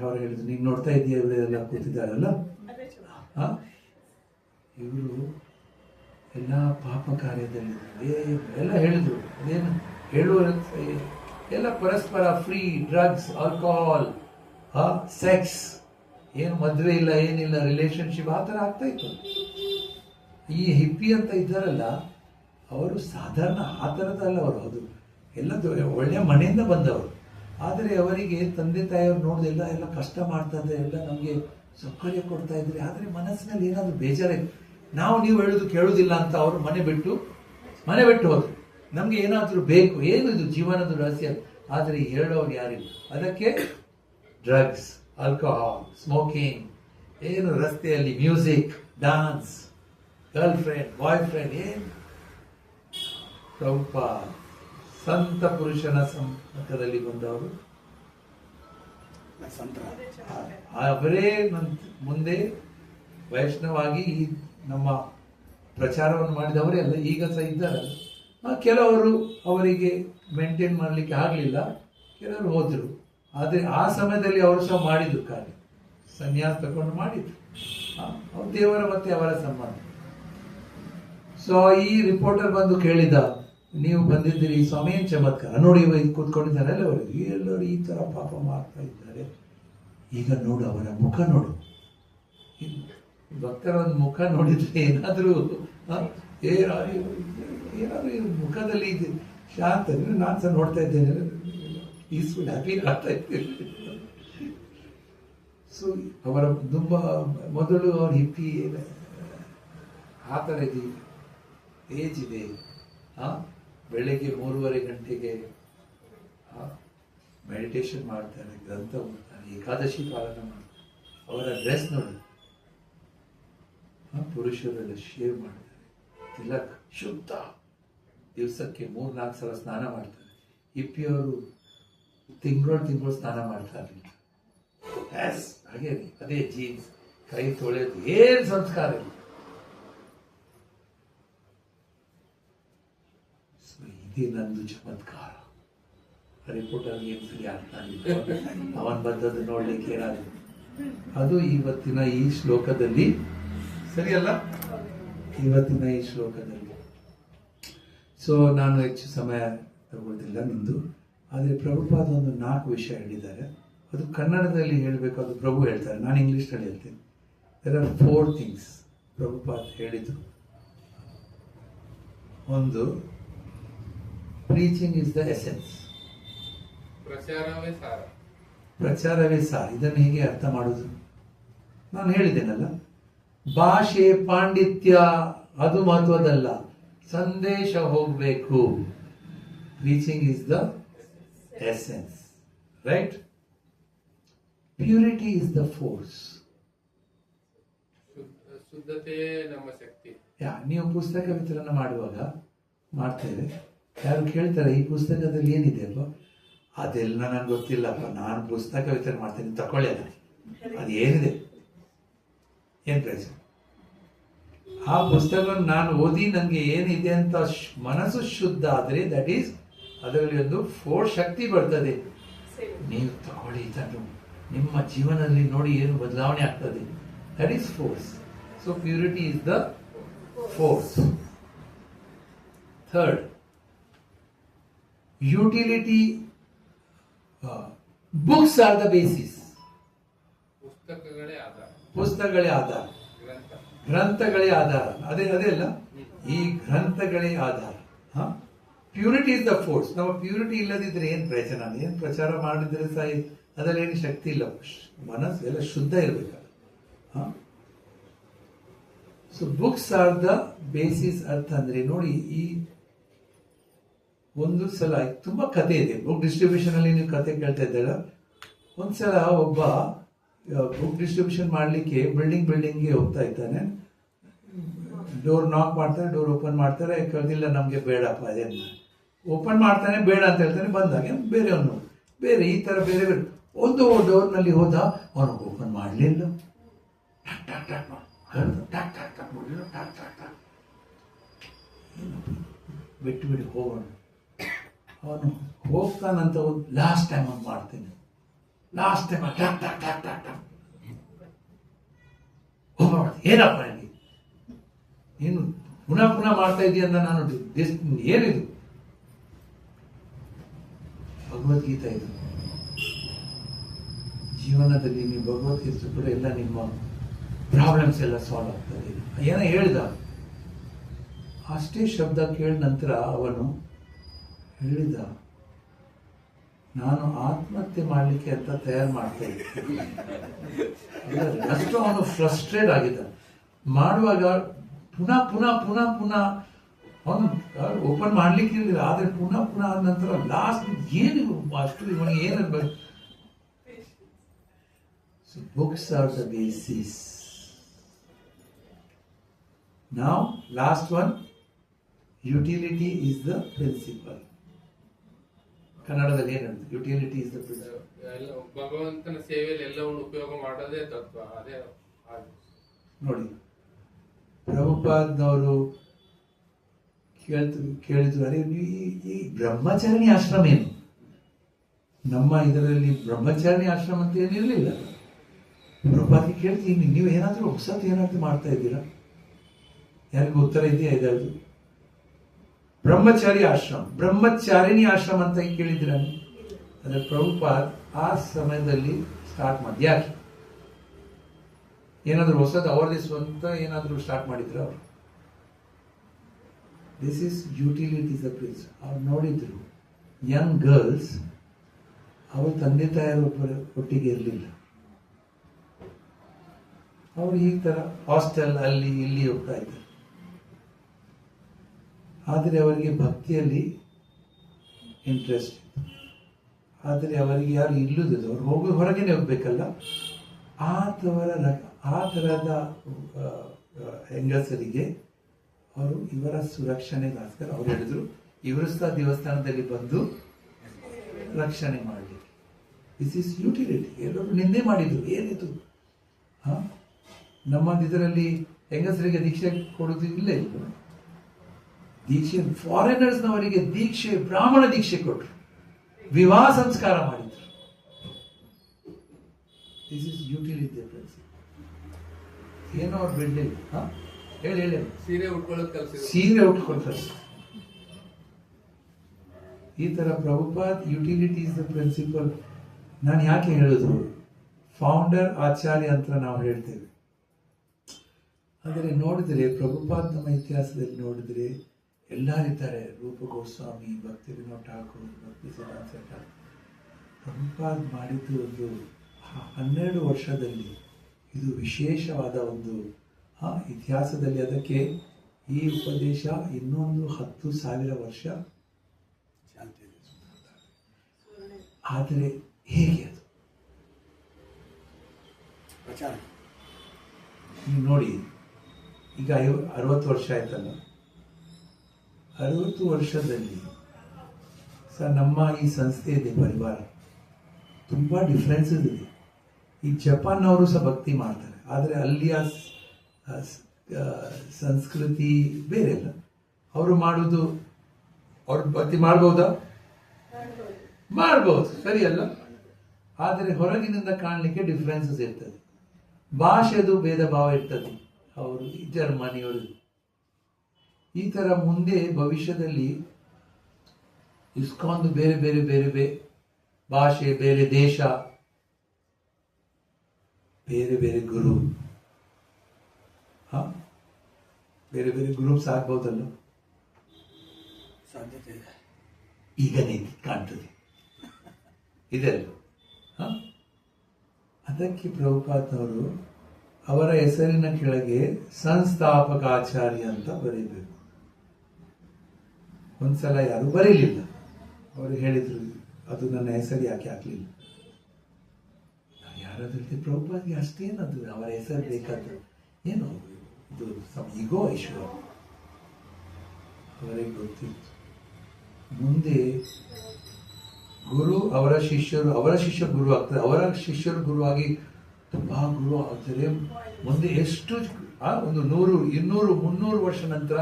ಅವ್ರು ಹೇಳಿದ್ರು, ನೀನ್ ನೋಡ್ತಾ ಇದೀಯ ಇವರೆಲ್ಲ ಕೂತಿದ್ದಾರಲ್ಲ, ಇವರು ಎಲ್ಲ ಪಾಪ ಕಾರ್ಯದಲ್ಲಿ ಎಲ್ಲ ಹೇಳಿದ್ರು. ಅದೇನು ಹೇಳುವ ಎಲ್ಲ ಪರಸ್ಪರ ಫ್ರೀ, ಡ್ರಗ್ಸ್, ಆಲ್ಕೋಹಾಲ್, ಸೆಕ್ಸ್, ಏನು ಮದುವೆ ಇಲ್ಲ, ಏನಿಲ್ಲ, ರಿಲೇಶನ್ಶಿಪ್, ಆ ಥರ ಆಗ್ತಾ ಇತ್ತು. ಈ ಹಿಪ್ಪಿ ಅಂತ ಇದ್ದಾರಲ್ಲ, ಅವರು ಸಾಧಾರಣ ಆ ಥರದಲ್ಲ ಅವರು, ಅದು ಎಲ್ಲ ಒಳ್ಳೆಯ ಮನೆಯಿಂದ ಬಂದವರು. ಆದರೆ ಅವರಿಗೆ ತಂದೆ ತಾಯಿಯವ್ರು ನೋಡಿದೆಲ್ಲ ಎಲ್ಲ ಕಷ್ಟ ಮಾಡ್ತಾ ಇದ್ದಾರೆ, ಎಲ್ಲ ನಮಗೆ ಸೌಕರ್ಯ ಕೊಡ್ತಾ ಇದ್ರೆ, ಆದರೆ ಮನಸ್ಸಿನಲ್ಲಿ ಏನಾದರೂ ಬೇಜಾರಾಗಿ, ನೀವು ಹೇಳೋದು ಕೇಳುವುದಿಲ್ಲ ಅಂತ ಅವರು ಮನೆ ಬಿಟ್ಟು ಹೋದ್ರು. ನಮ್ಗೆ ಏನಾದ್ರೂ ಬೇಕು, ಏನು ಇದು ಜೀವನದ ರಹಸ್ಯ, ಆದ್ರೆ ಹೇಳೋರು ಯಾರಿಲ್ಲ. ಅದಕ್ಕೆ ಡ್ರಗ್ಸ್, ಆಲ್ಕೋಹಾಲ್, ಸ್ಮೋಕಿಂಗ್, ಏನು ರಸ್ತೆಯಲ್ಲಿ music, dance, girl friend, boy friend, ಏನು. ಪ್ರಭುಪಾದ್ ಸಂತ ಪುರುಷನ ಸಂಪರ್ಕದಲ್ಲಿ ಬಂದವರು, ಅವರೇ ಮುಂದೆ ವೈಷ್ಣವಾಗಿ ಈ ನಮ್ಮ ಪ್ರಚಾರವನ್ನು ಮಾಡಿದವರೇ ಅಲ್ಲ, ಈಗ ಸಹ ಇದ್ದಾರಲ್ಲ. ಕೆಲವರು ಅವರಿಗೆ ಮೇಂಟೈನ್ ಮಾಡಲಿಕ್ಕೆ ಆಗಲಿಲ್ಲ, ಕೆಲವರು ಹೋದ್ರು. ಆದರೆ ಆ ಸಮಯದಲ್ಲಿ ಅವರು ಸಹ ಮಾಡಿದ್ರು ಕಾರ್ಯ, ಸನ್ಯಾಸ ತಗೊಂಡು ಮಾಡಿದ್ರು. ಅವ್ರ ದೇವರ ಮತ್ತೆ ಅವರ ಸಂಬಂಧ. ಸೊ ಈ ರಿಪೋರ್ಟರ್ ಬಂದು ಕೇಳಿದ, ನೀವು ಬಂದಿದ್ದೀರಿ ಸ್ವಾಮಿ, ಏನ್ ಚಮತ್ಕಾರ ನೋಡಿ, ಕೂತ್ಕೊಂಡಿದ್ದಾರೆ ಅವರು ಎಲ್ಲರೂ ಈ ತರ ಪಾಪ ಮಾಡ್ತಾ ಇದ್ದಾರೆ, ಈಗ ನೋಡು ಅವರ ಮುಖ ನೋಡು. ಭಕ್ತರ ಒಂದು ಮುಖ ನೋಡಿದ್ರೆ ಏನಾದ್ರೂ ಮುಖದಲ್ಲಿ ಶಾಂತ, ನಾನು ಸಹ ನೋಡ್ತಾ ಇದ್ದೇನೆ, ಪೀಸ್ಫುಲ್, ಹ್ಯಾಪಿ ಆಗ್ತಾ ಇದ್ದೇನೆ. ಸೊ ಅವರ ತುಂಬಾ ಮೊದಲು ಅವ್ರ ಹಿಪ್ಪಿ ಆ ಥರ ಇದೆ, ಏಜ್ ಇದೆ, ಬೆಳಗ್ಗೆ 3:30 ಗಂಟೆಗೆ ಮೆಡಿಟೇಷನ್ ಮಾಡ್ತಾರೆ, ಗ್ರಂಥ ಓದ್ತಾರೆ, ಏಕಾದಶಿ ಪಾಲನೆ ಮಾಡ್ತಾರೆ. ಅವರ ಡ್ರೆಸ್ ನೋಡಿ, ಪುರುಷರೆಲ್ಲ ಶೇವ್ ಮಾಡ್ತಾರೆ, ತಿಲಕ್ ಶುದ್ಧ, ದಿವಸಕ್ಕೆ 3-4 ಸಲ ಸ್ನಾನ ಮಾಡ್ತಾರೆ. ಇಪ್ಪಿಯವರು ತಿಂಗಳು ಸ್ನಾನ ಮಾಡ್ತಾ ಇರಲಿಲ್ಲ. ಹಾಗೆ ಅದೇ ಜೀನ್ಸ್, ಕೈ ತೊಳೆಯೋದು, ಏನು ಸಂಸ್ಕಾರ ಇಲ್ಲ. ಇದೇ ನಂದು ಚಮತ್ಕಾರ. ರಿಪೋರ್ಟರ್ ಏನು ಸರಿ ಅರ್ಥ ಆಗಿಲ್ಲ, ಅವನ್ ಬಂದದ್ದು ನೋಡ್ಲಿಕ್ಕೆ ಏನಾದ್ರು. ಅದು ಇವತ್ತಿನ ಈ ಶ್ಲೋಕದಲ್ಲಿ ಸರಿಯಲ್ಲ, ಇವತ್ತಿನ ಈ ಶ್ಲೋಕದಲ್ಲಿ. ಸೊ ನಾನು ಹೆಚ್ಚು ಸಮಯ ತಗೊಳ್ತಿಲ್ಲ ನಿಂದು. ಆದರೆ ಪ್ರಭುಪಾದ ಒಂದು 4 ವಿಷಯ ಹೇಳಿದ್ದಾರೆ. ಅದು ಕನ್ನಡದಲ್ಲಿ ಹೇಳಬೇಕು, ಅದು ಪ್ರಭು ಹೇಳ್ತಾರೆ, ನಾನು ಇಂಗ್ಲೀಷ್ನಲ್ಲಿ ಹೇಳ್ತೀನಿ. ದೇರ್ ಆರ್ 4 ಥಿಂಗ್ಸ್ ಪ್ರಭುಪಾದ ಹೇಳಿದರು. ಒಂದು, ಪ್ರೀಚಿಂಗ್ ಇಸ್ ದ ಎಸೆನ್ಸ್, ಪ್ರಚಾರವೇ ಸಾರ. ಪ್ರಚಾರವೇ ಸಾರ. ಇದನ್ನು ಹೇಗೆ ಅರ್ಥ ಮಾಡೋದು? ನಾನು ಹೇಳಿದ್ದೇನಲ್ಲ, ಭಾಷೆ ಪಾಂಡಿತ್ಯ ಅದು ಮಹತ್ವದಲ್ಲ, ಸಂದೇಶ ಹೋಗಬೇಕು. Preaching is the essence, right? Purity is the force. ಶುದ್ಧತೆ ನಮ್ಮ ಶಕ್ತಿ. ನೀವು ಪುಸ್ತಕ ವಿತರಣೆ ಮಾಡುವಾಗ ಮಾಡ್ತೇವೆ, ಯಾರು ಕೇಳ್ತಾರೆ ಈ ಪುಸ್ತಕದಲ್ಲಿ ಏನಿದೆ ಅಪ್ಪ? ಅದೆಲ್ಲ ನನಗೆ ಗೊತ್ತಿಲ್ಲಪ್ಪ, ನಾನು ಪುಸ್ತಕ ವಿತರಣೆ ಮಾಡ್ತೇನೆ, ತಕೊಳ್ಳಿ ಅದ ಅದು ಏನಿದೆ, ಏನ್ ಪ್ರಯೋಜನ? ಆ ಪುಸ್ತಕವನ್ನು ನಾನು ಓದಿ ನನಗೆ ಏನಿದೆ ಅಂತ ಮನಸ್ಸು ಶುದ್ಧ ಆದರೆ ದಟ್ ಈಸ್, ಅದರಲ್ಲಿ ಒಂದು ಶಕ್ತಿ ಬರ್ತದೆ. ನೀವು ತಗೊಳ್ಳಿ, ಇದನ್ನು ನಿಮ್ಮ ಜೀವನದಲ್ಲಿ ನೋಡಿ ಏನು ಬದಲಾವಣೆ ಆಗ್ತದೆ. That is force. So purity is the force. Third, utility. Books are the basis. ಪುಸ್ತಕಗಳೇ ಆಧಾರ, ಗ್ರಂಥಗಳೇ ಆಧಾರ. ಅದೇ ಅಲ್ಲ, ಈ ಗ್ರಂಥಗಳೇ ಆಧಾರ. Purity is the force. ನಮ್ಮ ಪ್ಯೂರಿಟಿ ಇಲ್ಲದಿದ್ರೆ ಏನ್ ಪ್ರಯೋಜನ? ಏನ್ ಪ್ರಚಾರ ಮಾಡಿದ್ರೆ ಸಹ ಅದರಲ್ಲಿ ಏನು ಶಕ್ತಿ ಇಲ್ಲ. ಮನಸ್ಸು ಎಲ್ಲ ಶುದ್ಧ ಇರಬೇಕಲ್ಲ. So books are the basis. ಅರ್ಥ ಅಂದ್ರೆ ನೋಡಿ, ಈ ಒಂದು ಸಲ ತುಂಬಾ ಕತೆ ಇದೆ. ಬುಕ್ ಡಿಸ್ಟ್ರಿಬ್ಯೂಷನ್ ಅಲ್ಲಿ ನೀವು ಕತೆ ಕೇಳ್ತಾ ಇದ್ದಾರ. ಒಂದ್ಸಲ ಒಬ್ಬ ಬುಕ್ ಡಿಸ್ಟ್ರಿಬ್ಯೂಷನ್ ಮಾಡ್ಲಿಕ್ಕೆ ಬಿಲ್ಡಿಂಗ್ಗೆ ಹೋಗ್ತಾ ಇದ್ದಾನೆ. ಡೋರ್ ನಾಕ್ ಮಾಡ್ತಾರೆ, ಡೋರ್ ಓಪನ್ ಮಾಡ್ತಾರೆ, ಕಳೆದಿಲ್ಲ ನಮ್ಗೆ ಬೇಡಪ್ಪ ಅದೇನು. ಓಪನ್ ಮಾಡ್ತಾನೆ, ಬೇಡ ಅಂತ ಹೇಳ್ತಾನೆ. ಬಂದಾಗ ಬೇರೆ ಈ ತರ ಬೇರೆ ಒಂದು ಡೋರ್ನಲ್ಲಿ ಹೋದ, ಅವನು ಓಪನ್ ಮಾಡಲಿಲ್ಲ. ಬಿಟ್ಟು ಹೋಗೋಣ. ಅವನು ಹೋಗ್ತಾನಂತ ಒಂದು ಲಾಸ್ಟ್ ಟೈಮ್ ಅಂತ ಮಾಡ್ತೇನೆ. ಲಾಸ್ಟ್ ಟೈಮ್ ಏನಪ್ಪ ನನಗೆ ನೀನು ಪುನಃ ಮಾಡ್ತಾ ಇದೀಯ ಅಂತ ನಾನು ಏನಿದು? ಭಗವದ್ಗೀತಾ ಇದು. ಜೀವನದಲ್ಲಿ ನೀವು ಭಗವದ್ಗೀತೆ ಕೂಡ ಎಲ್ಲ ನಿಮ್ಮ ಪ್ರಾಬ್ಲಮ್ಸ್ ಎಲ್ಲ ಸಾಲ್ವ್ ಆಗ್ತದೆ. ಏನೋ ಹೇಳ್ದ, ಅಷ್ಟೇ ಶಬ್ದ ಕೇಳಿದ ನಂತರ ಅವನು ಹೇಳಿದ, ನಾನು ಆತ್ಮಹತ್ಯೆ ಮಾಡಲಿಕ್ಕೆ ಅಂತ ತಯಾರು ಮಾಡ್ತಾ ಇದ್ದೆ. ಅಷ್ಟು ಅವನು ಫ್ರಸ್ಟ್ರೇಟ್ ಆಗಿದ್ದ. ಮಾಡುವಾಗ ಪುನಃ ಅವನು ಓಪನ್ ಮಾಡ್ಲಿಕ್ಕೆ ಇರಲಿಲ್ಲ. ಆದ್ರೆ ಪುನಃ ಆದ ನಂತರ ಲಾಸ್ಟ್ ಏನು ಅಷ್ಟು ಇವನಿಗೆ ಏನಿರ್ಬೇಕು? So books are the basis. Now, last one, utility is the principle. ಕನ್ನಡದಲ್ಲಿ ಏನು ಹೇಳ್ತೀವಿ? Utility is the principle. ಭಗವಂತನ ಸೇವೆಯಲ್ಲಿ ಎಲ್ಲವನ್ನು ಉಪಯೋಗ ಮಾಡೋದೇ ತತ್ವ. ಅದೇ ನೋಡಿ, ಪ್ರಭುಪಾದನವರು ಕೇಳಿದ್ರು, ಅರೆ ಈ ಬ್ರಹ್ಮಚಾರಿಣಿ ಆಶ್ರಮ ಏನು? ನಮ್ಮ ಇದರಲ್ಲಿ ಬ್ರಹ್ಮಚಾರಿಣಿ ಆಶ್ರಮ ಅಂತ ಏನಿರಲಿಲ್ಲ. ಪ್ರಭುಪಾದಕ್ಕೆ ಕೇಳ್ತೀನಿ, ನೀವು ಏನಾದರೂ ಹೊಸತು ಏನಾದರೂ ಮಾಡ್ತಾ ಇದ್ದೀರಾ? ಯಾರಿಗೂ ಉತ್ತರ ಇದೆಯಾ? ಇದಾದ್ರು ಬ್ರಹ್ಮಚಾರಿ ಆಶ್ರಮ, ಬ್ರಹ್ಮಚಾರಿಣಿ ಆಶ್ರಮ ಅಂತ ಕೇಳಿದ್ರ? ಅದ್ರ ಪ್ರಭುಪಾದ್ ಆ ಸಮಯದಲ್ಲಿ ಸ್ಟಾರ್ಟ್ ಮಾಡಿ. ಯಾಕೆ? ಏನಾದ್ರು ಹೊಸದು ಅವರದೇ ಸ್ವಂತ ಏನಾದ್ರು ಸ್ಟಾರ್ಟ್ ಮಾಡಿದ್ರ ಅವರು? This is utility the principle. ಅವ್ರು ನೋಡಿದ್ರು ಯಂಗ್ ಗರ್ಲ್ಸ್, ಅವ್ರ ತಂದೆ ತಾಯಿಯರು ಒಟ್ಟಿಗೆ ಇರಲಿಲ್ಲ. ಅವ್ರು ಈ ತರ ಹಾಸ್ಟೆಲ್ ಅಲ್ಲಿ ಇಲ್ಲಿ ಹೋಗ್ತಾ ಇದ್ದಾರೆ. ಆದರೆ ಅವರಿಗೆ ಭಕ್ತಿಯಲ್ಲಿ ಇಂಟ್ರೆಸ್ಟ್ ಇತ್ತು. ಆದರೆ ಅವರಿಗೆ ಯಾರು ಇಲ್ಲದಿದ್ದು ಅವ್ರು ಹೊರಗೇನೆ ಹೋಗ್ಬೇಕಲ್ಲ, ಆ ಥರದ ಹೆಂಗಸರಿಗೆ ಅವರು ಇವರ ಸುರಕ್ಷಣೆಗೋಸ್ಕರ ಅವ್ರು ಹೇಳಿದ್ರು, ಇವರು ಸಹ ದೇವಸ್ಥಾನದಲ್ಲಿ ಬಂದು ರಕ್ಷಣೆ ಮಾಡಲಿಕ್ಕೆ. This is utility. ಎಲ್ಲರೂ ನಿಂದೆ ಮಾಡಿದ್ರು, ಏನಿದು ನಮ್ಮ ಇದರಲ್ಲಿ ಹೆಂಗಸರಿಗೆ ದೀಕ್ಷೆ ಕೊಡೋದು ಇಲ್ಲ. ದೀಕ್ಷೆ ಫಾರಿನರ್ಸ್ನವರಿಗೆ ದೀಕ್ಷೆ, ಬ್ರಾಹ್ಮಣ ದೀಕ್ಷೆ ಕೊಟ್ಟರು, ವಿವಾಹ ಸಂಸ್ಕಾರ ಮಾಡಿದ್ರು. This is utility principle. ಏನೋ ಅವ್ರು ಬಿಡ್ಲಿಲ್ಲ. ಹೇಳಿ ಸೀರೆ ಉಟ್ಕೊಳ್ಳೋದು ಕಲ್ಸಿದ್ರು. ಸೀರೆ ಉಟ್ಕೊಳ್ತಾರೆ. ಈ ತರ Prabhupada utility is the principle. ನಾನು ಯಾಕೆ ಹೇಳುದು, ಫೌಂಡರ್ ಆಚಾರ್ಯ ಅಂತ ನಾವು ಹೇಳ್ತೇವೆ. ಆದರೆ ನೋಡಿದ್ರೆ ಪ್ರಭುಪಾದ್ ನಮ್ಮ ಇತಿಹಾಸದಲ್ಲಿ ನೋಡಿದ್ರೆ ಎಲ್ಲರಿದ್ದಾರೆ. ರೂಪ ಗೋಸ್ವಾಮಿ, ಭಕ್ತಿ ವಿನೋದ್ ಠಾಕೂರ್, ಭಕ್ತಿ ಸಿದ್ಧಾಂತ ಠಾಕೂರ್. ಪ್ರಭುಪಾದ್ ಮಾಡಿದ್ದು ಒಂದು 12 ವರ್ಷದಲ್ಲಿ ಇದು ವಿಶೇಷವಾದ ಒಂದು ಇತಿಹಾಸದಲ್ಲಿ. ಅದಕ್ಕೆ ಈ ಉಪದೇಶ ಇನ್ನೊಂದು 10,000 ವರ್ಷ ಶಾಂತಿ ಇದೆ. ಆದರೆ ಹೇಗೆ ಅದು ಪ್ರಚಾರ ನೀವು ನೋಡಿ, ಈಗ 60 ವರ್ಷ ಆಯ್ತಲ್ಲ, 60 ವರ್ಷದಲ್ಲಿ ಸಹ ನಮ್ಮ ಈ ಸಂಸ್ಥೆ ಇದೆ, ಪರಿವಾರ ತುಂಬಾ ಡಿಫ್ರೆನ್ಸಸ್ ಇದೆ. ಈ ಜಪಾನ್ನವರು ಸಹ ಭಕ್ತಿ ಮಾಡ್ತಾರೆ, ಆದರೆ ಅಲ್ಲಿಯ ಸಂಸ್ಕೃತಿ ಬೇರೆ ಅಲ್ಲ. ಅವರು ಮಾಡುವುದು, ಅವ್ರು ಭಕ್ತಿ ಮಾಡ್ಬೋದಾ? ಮಾಡ್ಬೋದು, ಸರಿ ಅಲ್ಲ. ಆದರೆ ಹೊರಗಿನಿಂದ ಕಾಣಲಿಕ್ಕೆ ಡಿಫ್ರೆನ್ಸಸ್ ಇರ್ತದೆ. ಭಾಷೆದು ಭೇದ ಭಾವ ಇರ್ತದೆ. ಅವರು ಜರ್ಮನಿಯವರು ಈ ತರ ಮುಂದೆ ಭವಿಷ್ಯದಲ್ಲಿ ಇಸ್ಕಾನ್ ಬೇರೆ ಬೇರೆ ಬೇರೆ ಬೇರೆ ಭಾಷೆ, ಬೇರೆ ದೇಶ, ಬೇರೆ ಬೇರೆ ಗುರು, ಬೇರೆ ಬೇರೆ ಗ್ರೂಪ್ಸ್ ಆಗ್ಬೋದಲ್ಲ. ಸಾಧ್ಯತೆ ಇದೆ. ಈಗನೇ ಕಾಣ್ತದೆ ಇದೆ. ಅದಕ್ಕೆ ಪ್ರಭುಪಾದವರು ಅವರ ಹೆಸರಿನ ಕೆಳಗೆ ಸಂಸ್ಥಾಪಕಾಚಾರ್ಯ ಅಂತ ಬರೀಬೇಕು. ಒಂದ್ಸಲ ಯಾರು ಬರೀಲಿಲ್ಲ, ಅವರು ಹೇಳಿದ್ರು ಅದು ನನ್ನ ಹೆಸರು ಯಾಕೆ ಹಾಕ್ಲಿಲ್ಲ. ಯಾರಾದ್ರೂ ಪ್ರಭುಪಾದ್ಗೆ ಅಷ್ಟೇನದು ಅವರ ಹೆಸರು ಬೇಕಾದ್ರು, ಏನು ಇದು ಈಗೋ ಐಶ್ವರ್ಯ ಅವರಿಗೆ ಗೊತ್ತಿತ್ತು. ಮುಂದೆ ಗುರು ಅವರ ಶಿಷ್ಯ ಗುರು ಆಗ್ತಾರೆ, ಅವರ ಶಿಷ್ಯರು ಗುರುವಾಗಿ ತುಂಬಾ ಗುರು ಆಗ್ತಾರೆ. ಮುಂದೆ ಎಷ್ಟು ಒಂದು 100, 200, 300 ವರ್ಷ ನಂತರ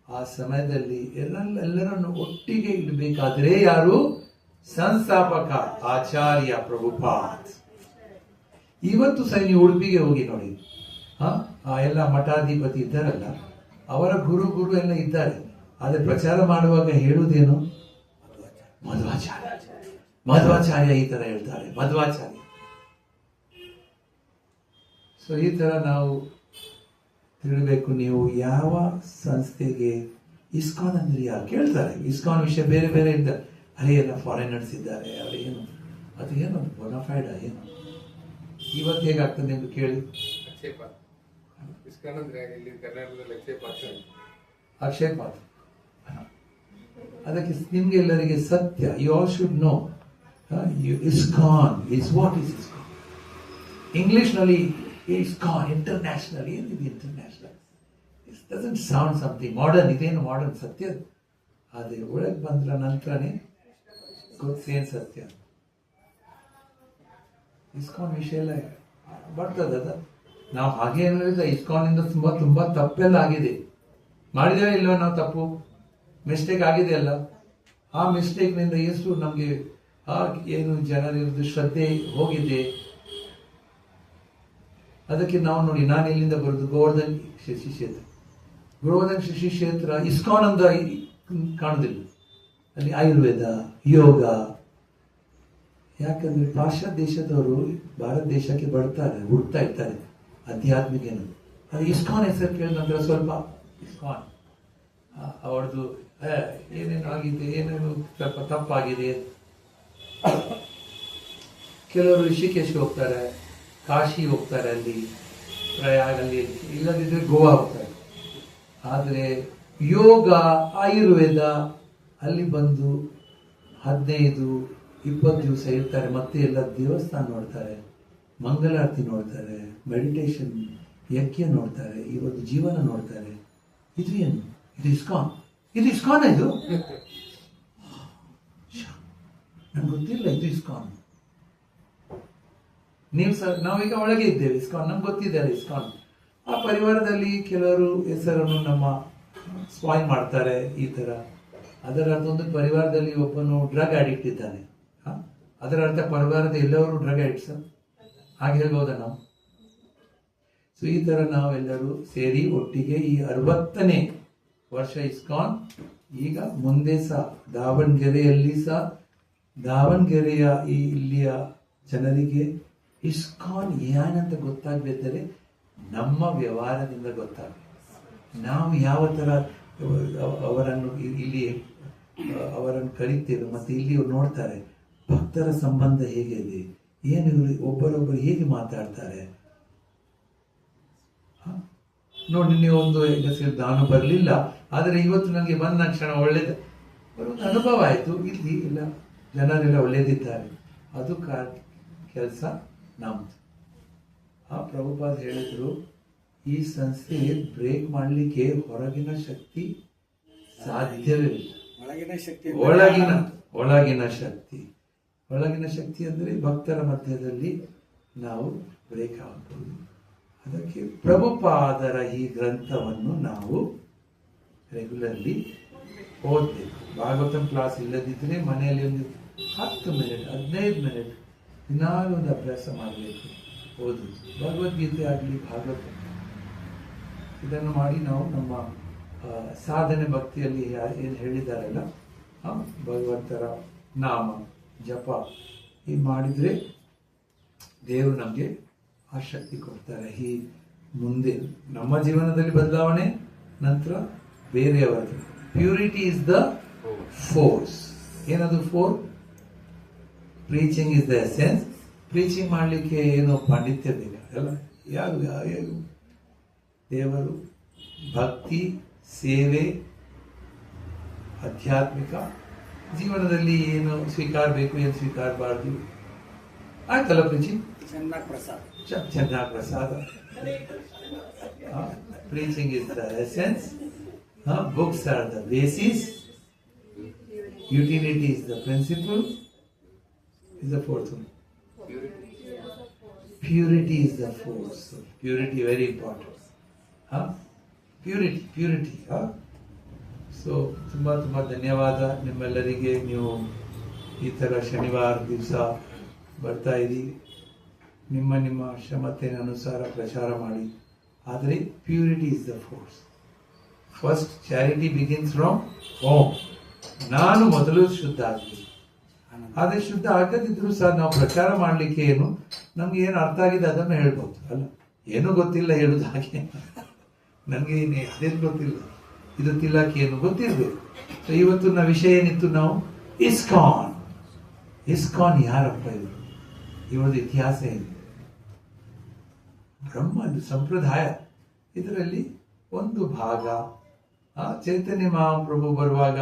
ಆ ಸಮಯದಲ್ಲಿ ಎಲ್ಲರನ್ನು ಒಟ್ಟಿಗೆ ಇಡಬೇಕಾದ್ರೆ ಯಾರು? ಸಂಸ್ಥಾಪಕ ಆಚಾರ್ಯ ಪ್ರಭುಪಾದ್. ಇವತ್ತು ಸಹ ನೀವು ಉಡುಪಿಗೆ ಹೋಗಿ ನೋಡಿ, ಆ ಎಲ್ಲ ಮಠಾಧಿಪತಿ ಇದ್ದಾರಲ್ಲ, ಅವರ ಗುರು ಎಲ್ಲ ಇದ್ದಾರೆ. ಆದ್ರೆ ಪ್ರಚಾರ ಮಾಡುವಾಗ ಹೇಳುವುದೇನು? ಮಧ್ವಾಚಾರ್ಯ ಈ ತರ ಹೇಳ್ತಾರೆ, ಮಧ್ವಾಚಾರ್ಯ. ಸೊ ಈ ತರ ನಾವು ತಿಳಬೇಕು. ನೀವು ಯಾವ ಸಂಸ್ಥೆಗೆ, ಇಸ್ಕಾನ್ ಅಂದ್ರೆ ಯಾರು ಕೇಳ್ತಾರೆ, ಇಸ್ಕಾನ್ ವಿಷಯ ಬೇರೆ ಬೇರೆ ಇದ್ದಾರೆ. ಅರೆ ಎಲ್ಲ ಫಾರಿನರ್ಸ್ ಇದ್ದಾರೆ, ಅವ್ರು ಏನು ಅದು ಏನು ಬೋನಾಫೈಡ್ ಏನು? ಇವತ್ತು ಹೇಗಾಗ್ತದೆ ನಿಮ್ಗೆ ಕೇಳಿ. ಇಸ್ಕಾನ್ ಅಂದ್ರೆ ಇಲ್ಲಿ ಕರ್ನಾಟಕದಲ್ಲಿ ಅಕ್ಷಯ ಪಾತ್ರ. ಅದಕ್ಕೆ ನಿಮ್ಗೆ ಎಲ್ಲರಿಗೆ ಸತ್ಯ, you all should know ISKCON is what is ISKCON. English ನಲ್ಲಿ ಇಸ್ಕಾನ್, ಇಂಟರ್ನ್ಯಾಷನಲ್. ಏನಿದೆ international? It doesn't sound something modern. ಇದೇನು ಮಾಡರ್ನ್? ಸತ್ಯ. ಅದೇ ಒಳಗೆ ಬಂದ್ರ ನಂತರನೇ ಗೊತ್ತೇನು ಸತ್ಯ. ಇಸ್ಕಾನ್ ವಿಷಯ ಎಲ್ಲ ಬರ್ತದ. ನಾವು ಹಾಗೆ ಏನಿಲ್ಲ, ಇಸ್ಕಾನ್ ಇಂದ ತುಂಬಾ ತುಂಬಾ ತಪ್ಪೆಲ್ಲ ಆಗಿದೆ. ಮಾಡಿದೇವೆ ಇಲ್ವ ನಾವು ತಪ್ಪು, ಮಿಸ್ಟೇಕ್ ಆಗಿದೆ ಅಲ್ಲ. ಆ ಮಿಸ್ಟೇಕ್ ನಿಂದ ಎಷ್ಟು ನಮ್ಗೆ ಏನು ಜನರಿದ್ದು ಶ್ರದ್ಧೆ ಹೋಗಿದೆ. ಅದಕ್ಕೆ ನಾವು ನೋಡಿ, ನಾನು ಎಲ್ಲಿಂದ ಬರುದು? ಗೋವರ್ಧನ್ ಶಶಿ ಕ್ಷೇತ್ರ. ಗೋವರ್ಧನ್ ಶಶಿ ಕ್ಷೇತ್ರ ಇಸ್ಕಾನ್ ಅಂತ ಕಾಣುದಿಲ್ಲ. ಅಲ್ಲಿ ಆಯುರ್ವೇದ, ಯೋಗ. ಯಾಕಂದ್ರೆ ಪಾಶ್ಚಾತ್ಯ ದೇಶದವರು ಭಾರತ ದೇಶಕ್ಕೆ ಬರ್ತಾರೆ, ಹುಡ್ತಾ ಇರ್ತಾರೆ ಆಧ್ಯಾತ್ಮಿಕ ಏನದು. ಅದು ಇಸ್ಕಾನ್ ಹೆಸರು ಕೇಳಿದ ನಂತರ ಸ್ವಲ್ಪ ಇಸ್ಕಾನ್ ಅವರದು ಏನೇನು ಆಗಿದೆ, ಏನೇನು ಸ್ವಲ್ಪ ತಪ್ಪಾಗಿದೆ. ಕೆಲವರು ಋಷಿಕೇಶ್ಗೆ ಹೋಗ್ತಾರೆ, ಕಾಶಿ ಹೋಗ್ತಾರೆ, ಅಲ್ಲಿ ಪ್ರಯಾಗಲ್ಲಿ, ಇಲ್ಲದಿದ್ರೆ ಗೋವಾ ಹೋಗ್ತಾರೆ. ಆದರೆ ಯೋಗ, ಆಯುರ್ವೇದ, ಅಲ್ಲಿ ಬಂದು 15-20 ದಿವಸ ಇರ್ತಾರೆ. ಮತ್ತೆ ಎಲ್ಲ ದೇವಸ್ಥಾನ ನೋಡ್ತಾರೆ, ಮಂಗಳಾರತಿ ನೋಡ್ತಾರೆ, ಮೆಡಿಟೇಷನ್ ಯಜ್ಞ ನೋಡ್ತಾರೆ, ಈ ಒಂದು ಜೀವನ ನೋಡ್ತಾರೆ. ಇದು ಏನು? ಇದು ಇಸ್ಕಾನ್. ಇದು ಇಸ್ಕಾನ್. ಇದು ನನ್ಗೆ ಗೊತ್ತಿಲ್ಲ ಇದು ಇಸ್ಕಾನ್. ನೀವು ನಾವೀಗ ಒಳಗೆ ಇದ್ದೇವೆ ಇಸ್ಕಾನ್, ನಮ್ಗೆ ಗೊತ್ತಿದೆ ಅಲ್ಲ ಇಸ್ಕಾನ್. ಆ ಪರಿವಾರದಲ್ಲಿ ಕೆಲವರು ಹೆಸರನ್ನು ನಮ್ಮ ಸ್ಪಾಯ್ಲ್ ಮಾಡ್ತಾರೆ ಈ ತರ. ಅದರ ಅರ್ಥ ಒಂದು ಪರಿವಾರದಲ್ಲಿ ಒಬ್ಬನು ಡ್ರಗ್ ಅಡಿಕ್ಟ್ ಇದ್ದಾನೆ, ಅದರ ಅರ್ಥ ಪರಿವಾರದ ಎಲ್ಲರೂ ಡ್ರಗ್ ಅಡಿಕ್ಟ್ಸ್ ಹಾಗೆ ಹೇಳ್ಬೋದ ನಾವು? ಸೊ ಈ ತರ ನಾವೆಲ್ಲರೂ ಸೇರಿ ಒಟ್ಟಿಗೆ ಈ 60ನೇ ವರ್ಷ ಇಸ್ಕಾನ್. ಈಗ ಮುಂದೆ ಸಹ ದಾವಣಗೆರೆಯಲ್ಲಿ ಸಹ ದಾವಣಗೆರೆಯ ಈ ಇಲ್ಲಿಯ ಜನರಿಗೆ ಇಸ್ಕಾನ್ ಏನಂತ ಗೊತ್ತಾಗಬೇಕಾದ್ರೆ ನಮ್ಮ ವ್ಯವಹಾರದಿಂದ ಗೊತ್ತಾಗಬೇಕು. ನಾವು ಯಾವ ತರ ಅವರನ್ನು ಇಲ್ಲಿ ಅವರನ್ನು ಕರೀತೇವೆ, ಮತ್ತೆ ಇಲ್ಲಿ ನೋಡ್ತಾರೆ ಭಕ್ತರ ಸಂಬಂಧ ಹೇಗಿದೆ, ಏನು ಇವರು ಒಬ್ಬರೊಬ್ಬರು ಹೇಗೆ ಮಾತಾಡ್ತಾರೆ. ನೋಡಿ, ನೀವು ಒಂದು ಹೆಸರು ನಾನು ಬರಲಿಲ್ಲ, ಆದರೆ ಇವತ್ತು ನನಗೆ ಬಂದ ಕ್ಷಣ ಒಳ್ಳೇದು ಒಂದು ಅನುಭವ ಆಯಿತು. ಇಲ್ಲಿ ಇಲ್ಲ ಜನರೆಲ್ಲ ಒಳ್ಳೇದಿದ್ದಾರೆ, ಅದು ಕೆಲಸ ನಮ್ದು. ಪ್ರಭುಪಾದ್ ಹೇಳಿದ್ರು, ಈ ಸಂಸ್ಥೆ ಬ್ರೇಕ್ ಮಾಡಲಿಕ್ಕೆ ಹೊರಗಿನ ಶಕ್ತಿ ಸಾಧ್ಯವಿಲ್ಲ. ಒಳಗಿನ ಶಕ್ತಿ ಅಂದ್ರೆ ಭಕ್ತರ ಮಧ್ಯದಲ್ಲಿ ನಾವು ಬ್ರೇಕ್ ಆಗಬಹುದು. ಅದಕ್ಕೆ ಪ್ರಭುಪಾದರ ಈ ಗ್ರಂಥವನ್ನು ನಾವು ರೆಗ್ಯುಲರ್ಲಿ ಓದಬೇಕು. ಭಾಗವತಂ ಕ್ಲಾಸ್ ಇಲ್ಲದಿದ್ದರೆ ಮನೆಯಲ್ಲಿ ಒಂದು 10 ಮಿನಿಟ್ 15 ಮಿನಿಟ್ ದಿನಾಲು ಒಂದು ಅಭ್ಯಾಸ ಮಾಡಬೇಕು, ಓದುದು. ಭಗವದ್ಗೀತೆ ಆಗಲಿ ಭಾಗವತ, ಇದನ್ನು ಮಾಡಿ ನಾವು ನಮ್ಮ ಸಾಧನೆ ಭಕ್ತಿಯಲ್ಲಿ ಏನು ಹೇಳಿದಾರಲ್ಲ, ಭಗವಂತರ ನಾಮ ಜಪ ಈ ಮಾಡಿದ್ರೆ ದೇವರು ನಮಗೆ ಆ ಶಕ್ತಿ ಕೊಡ್ತಾರೆ. ಈ ಮುಂದೆ ನಮ್ಮ ಜೀವನದಲ್ಲಿ ಬದಲಾವಣೆ, ನಂತರ ಬೇರೆಯವರದ್ದು. Purity is the force. ಏನದು force? Preaching is the essence. Preaching ಮಾಡಲಿಕ್ಕೆ ಏನೋ ಪಾಂಡಿತ್ಯ ಬೇಕಾಗಲ್ಲ. ಯಾರು ದೇವರು, ಭಕ್ತಿ, ಸೇವೆ, ಆಧ್ಯಾತ್ಮಿಕ ಜೀವನದಲ್ಲಿ ಏನು ಸ್ವೀಕಾರ ಬೇಕು, ಏನು ಸ್ವೀಕಾರಬಾರ್ದು, ಆಯ್ತಲ್ಲ ಪ್ರೀಚಿಂಗ್. ಚೆನ್ನಾಗಿ ಪ್ರಸಾದ. Preaching is the essence. Books are the basis. Utility is the principle. is the fourth one. Purity is the fourth. Purity very important. Purity. So ತುಂಬ ಧನ್ಯವಾದ ನಿಮ್ಮೆಲ್ಲರಿಗೆ. ನೀವು ಈ ಥರ ಶನಿವಾರ ದಿವಸ ಬರ್ತಾ ಇದ್ದೀವಿ, ನಿಮ್ಮ ಕ್ಷಮತೆಯ ಅನುಸಾರ ಪ್ರಚಾರ ಮಾಡಿ. ಆದರೆ purity is the force. First charity begins from home. ನಾನು ಮೊದಲು ಶುದ್ಧ ಆಗಲಿ. ಆದರೆ ಶುದ್ಧ ಆಗದಿದ್ರು ಸಹ ನಾವು ಪ್ರಚಾರ ಮಾಡಲಿಕ್ಕೆ ನಮ್ಗೆ ಏನು ಅರ್ಥ ಆಗಿದೆ ಅದನ್ನು ಹೇಳ್ಬೋದು ಅಲ್ಲ. ಏನೂ ಗೊತ್ತಿಲ್ಲ ಹೇಳುದು ಹಾಗೆ. ನನಗೆ ಅದೇನು ಗೊತ್ತಿಲ್ಲ, ಇದು ತಿಲಕ್ ಏನು ಗೊತ್ತಿರಬೇಕು. ಸೊ ಇವತ್ತಿನ ವಿಷಯ ಏನಿತ್ತು, ನಾವು ಇಸ್ಕಾನ್ ಯಾರಪ್ಪ ಇದು, ಇವರದ್ದು ಇತಿಹಾಸ ಏನು, ಬ್ರಹ್ಮದು ಸಂಪ್ರದಾಯ. ಇದರಲ್ಲಿ ಒಂದು ಭಾಗ ಚೈತನ್ಯ ಮಹಾಪ್ರಭು ಬರುವಾಗ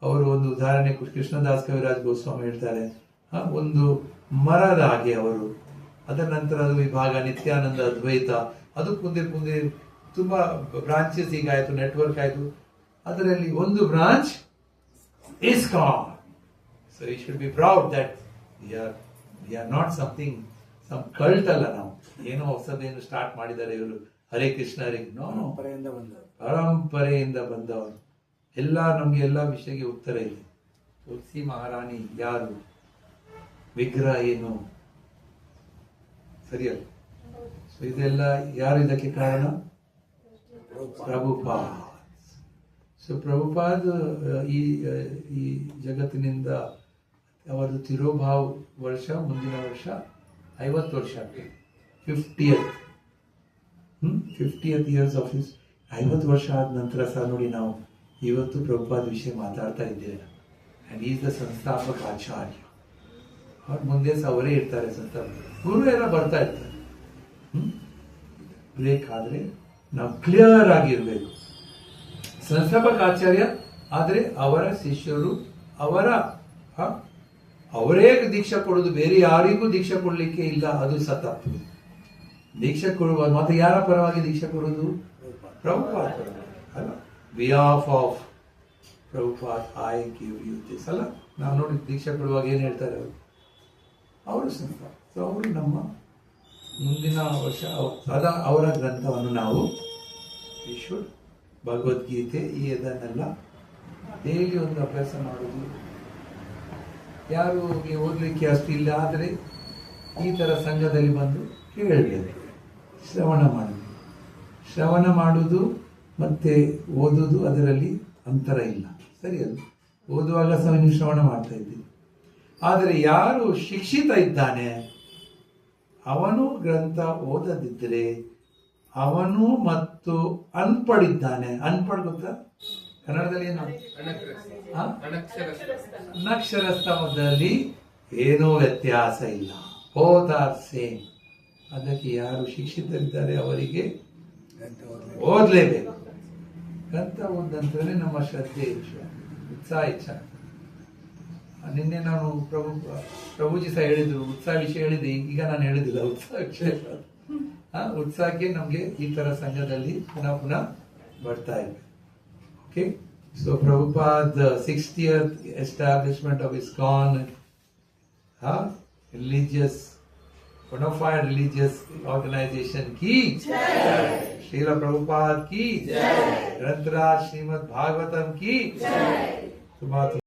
ಅವರು ಒಂದು ಉದಾಹರಣೆ ಕೃಷ್ಣದಾಸ್ ಕವಿರಾಜ್ ಗೋಸ್ವಾಮಿ ಹೇಳ್ತಾರೆ. ಒಂದು ಮರದ ಹಾಗೆ ಅವರು, ಅದರ ನಂತರ ಅದು ವಿಭಾಗ ನಿತ್ಯಾನಂದ ಅದ್ವೈತ, ಅದು ಮುಂದೆ ತುಂಬಾ ಬ್ರಾಂಚಸ್ ಹೀಗಾಯ್ತು, ನೆಟ್ವರ್ಕ್ ಆಯ್ತು. ಅದರಲ್ಲಿ ಒಂದು branch ISKCON. So you should be proud that we are not something some cult ಅಲ್ಲ. ನಾವು ಏನೋ ಹೊಸದೇನು ಸ್ಟಾರ್ಟ್ ಮಾಡಿದ್ದಾರೆ ಇವರು, ಹರೇ ಕೃಷ್ಣ ಪರಂಪರೆಯಿಂದ ಬಂದವರು. ನಮ್ಗೆ ಎಲ್ಲ ವಿಷಯಕ್ಕೆ ಉತ್ತರ ಇದೆ. ತುಳಸಿ ಮಹಾರಾಣಿ ಯಾರು, ವಿಗ್ರಹ ಏನು, ಸರಿಯಲ್ಲ. ಸೊ ಇದೆಲ್ಲ ಯಾರು ಇದಕ್ಕೆ ಕಾರಣ? ಪ್ರಭುಪಾದ್. ಸೊ ಪ್ರಭುಪಾದ್ ಈ ಜಗತ್ತಿನಿಂದ ಅವರದು ತಿರೋಭಾವ ವರ್ಷ ಮುಂದಿನ ವರ್ಷ 50 ವರ್ಷ ಆಗ್ತದೆ. 50th years of his. 50 ವರ್ಷ ಆದ ನಂತರ ಸಹ ನೋಡಿ ನಾವು ಇವತ್ತು ಪ್ರಭುಪಾದ ವಿಷಯ ಮಾತಾಡ್ತಾ ಇದ್ದೇವೆ. ಅಂಡ್ ಈಸ್ ದ ಸಂಸ್ಥಾಪಕ ಆಚಾರ್ಯ. ಅವ್ರ ಮುಂದೆ ಸಹ ಅವರೇ ಇರ್ತಾರೆ, ಸಂಸ್ಥಾಪಕ ಗುರು ಎಲ್ಲ ಬರ್ತಾ ಇರ್ತಾರೆ. ಬ್ರೇಕ್ ಆದ್ರೆ ನಾವು ಕ್ಲಿಯರ್ ಆಗಿರ್ಬೇಕು. ಸಂಸ್ಥಾಪಕ ಆಚಾರ್ಯ, ಆದರೆ ಅವರ ಶಿಷ್ಯರು ಅವರೇ ದೀಕ್ಷೆ ಕೊಡೋದು, ಬೇರೆ ಯಾರಿಗೂ ದೀಕ್ಷೆ ಕೊಡ್ಲಿಕ್ಕೆ ಇಲ್ಲ, ಅದು ತಪ್ಪು. ದೀಕ್ಷೆ ಕೊಡುವ ಮತ್ತೆ ಯಾರ ಪರವಾಗಿ ದೀಕ್ಷೆ ಕೊಡೋದು? ಪ್ರಭುಪಾದ ಪರವಾಗಿ ಅಲ್ಲ. Behalf of Prabhupada I give you this ಅಲ್ಲ. ನಾವು ನೋಡಿ ದೀಕ್ಷೆ ಕೊಡುವಾಗ ಏನ್ ಹೇಳ್ತಾರೆ ಅವರು ಸಂತ. ಸೊ ಅವರು ನಮ್ಮ ಮುಂದಿನ ವರ್ಷ ಅವರ ಗ್ರಂಥವನ್ನು ನಾವು ಶುಡ್ ಭಗವದ್ಗೀತೆ ಇದನ್ನೆಲ್ಲ ಡೈಲಿ ಒಂದು ಅಭ್ಯಾಸ ಮಾಡೋದು. ಯಾರು ಓದಲಿಕ್ಕೆ ಅಷ್ಟು ಇಲ್ಲ ಆದರೆ ಈ ತರ ಸಂಘದಲ್ಲಿ ಬಂದು ಕೇಳಬೇಕು, ಶ್ರವಣ ಮಾಡುವುದು ಮತ್ತೆ ಓದುವುದು ಅದರಲ್ಲಿ ಅಂತರ ಇಲ್ಲ. ಸರಿ, ಅದು ಓದುವಾಗ ಸಹ ನೀವು ಶ್ರವಣ ಮಾಡ್ತಾ ಇದ್ದೀರಿ. ಆದರೆ ಯಾರು ಶಿಕ್ಷಿತ ಇದ್ದಾನೆ ಅವನು ಗ್ರಂಥ ಓದದಿದ್ದರೆ ಅವನು ಮತ್ತು ಅನ್ಪಡಿದ್ದಾನೆ. ಅನ್ಪಡ್ ಗೊತ್ತಾ ಕನ್ನಡದಲ್ಲಿ ಏನು? ಅನಕ್ಷರಸ್ಥದಲ್ಲಿ ಏನೂ ವ್ಯತ್ಯಾಸ ಇಲ್ಲ, ಬೋತ್ ಆರ್ ಸೇಮ್. ಅದಕ್ಕೆ ಯಾರು ಶಿಕ್ಷಿತರಿದ್ದಾರೆ ಅವರಿಗೆ ಓದಲೇಬೇಕು. ಗ್ರಂಥ ಓದ ನಂತರನೇ ನಮ್ಮ ಶ್ರದ್ಧೆ ಉತ್ಸಾಹ ಹೆಚ್ಚಾಗ್ತದೆ. ನಿನ್ನೆ ನಾನು ಪ್ರಭುಜಿ ಸಹ ಹೇಳಿದ್ರು, ಉತ್ಸಾಹ ವಿಷಯ ಹೇಳಿದೆ, ಈಗ ನಾನು ಹೇಳಿದಿಲ್ಲ ಉತ್ಸಾಹ ವಿಷಯ. ಉತ್ಸಾಹಕ್ಕೆ ನಮ್ಗೆ ಈ ತರ ಸಂಘದಲ್ಲಿ ಪುನಃ ಬರ್ತಾ ಇವೆ. Okay, so Prabhupada 60th establishment of ISKCON, religious bona fide religious organization की जय, श्रील प्रभुपाद की जय, ग्रंथराज श्रीमद् भागवतम की जय.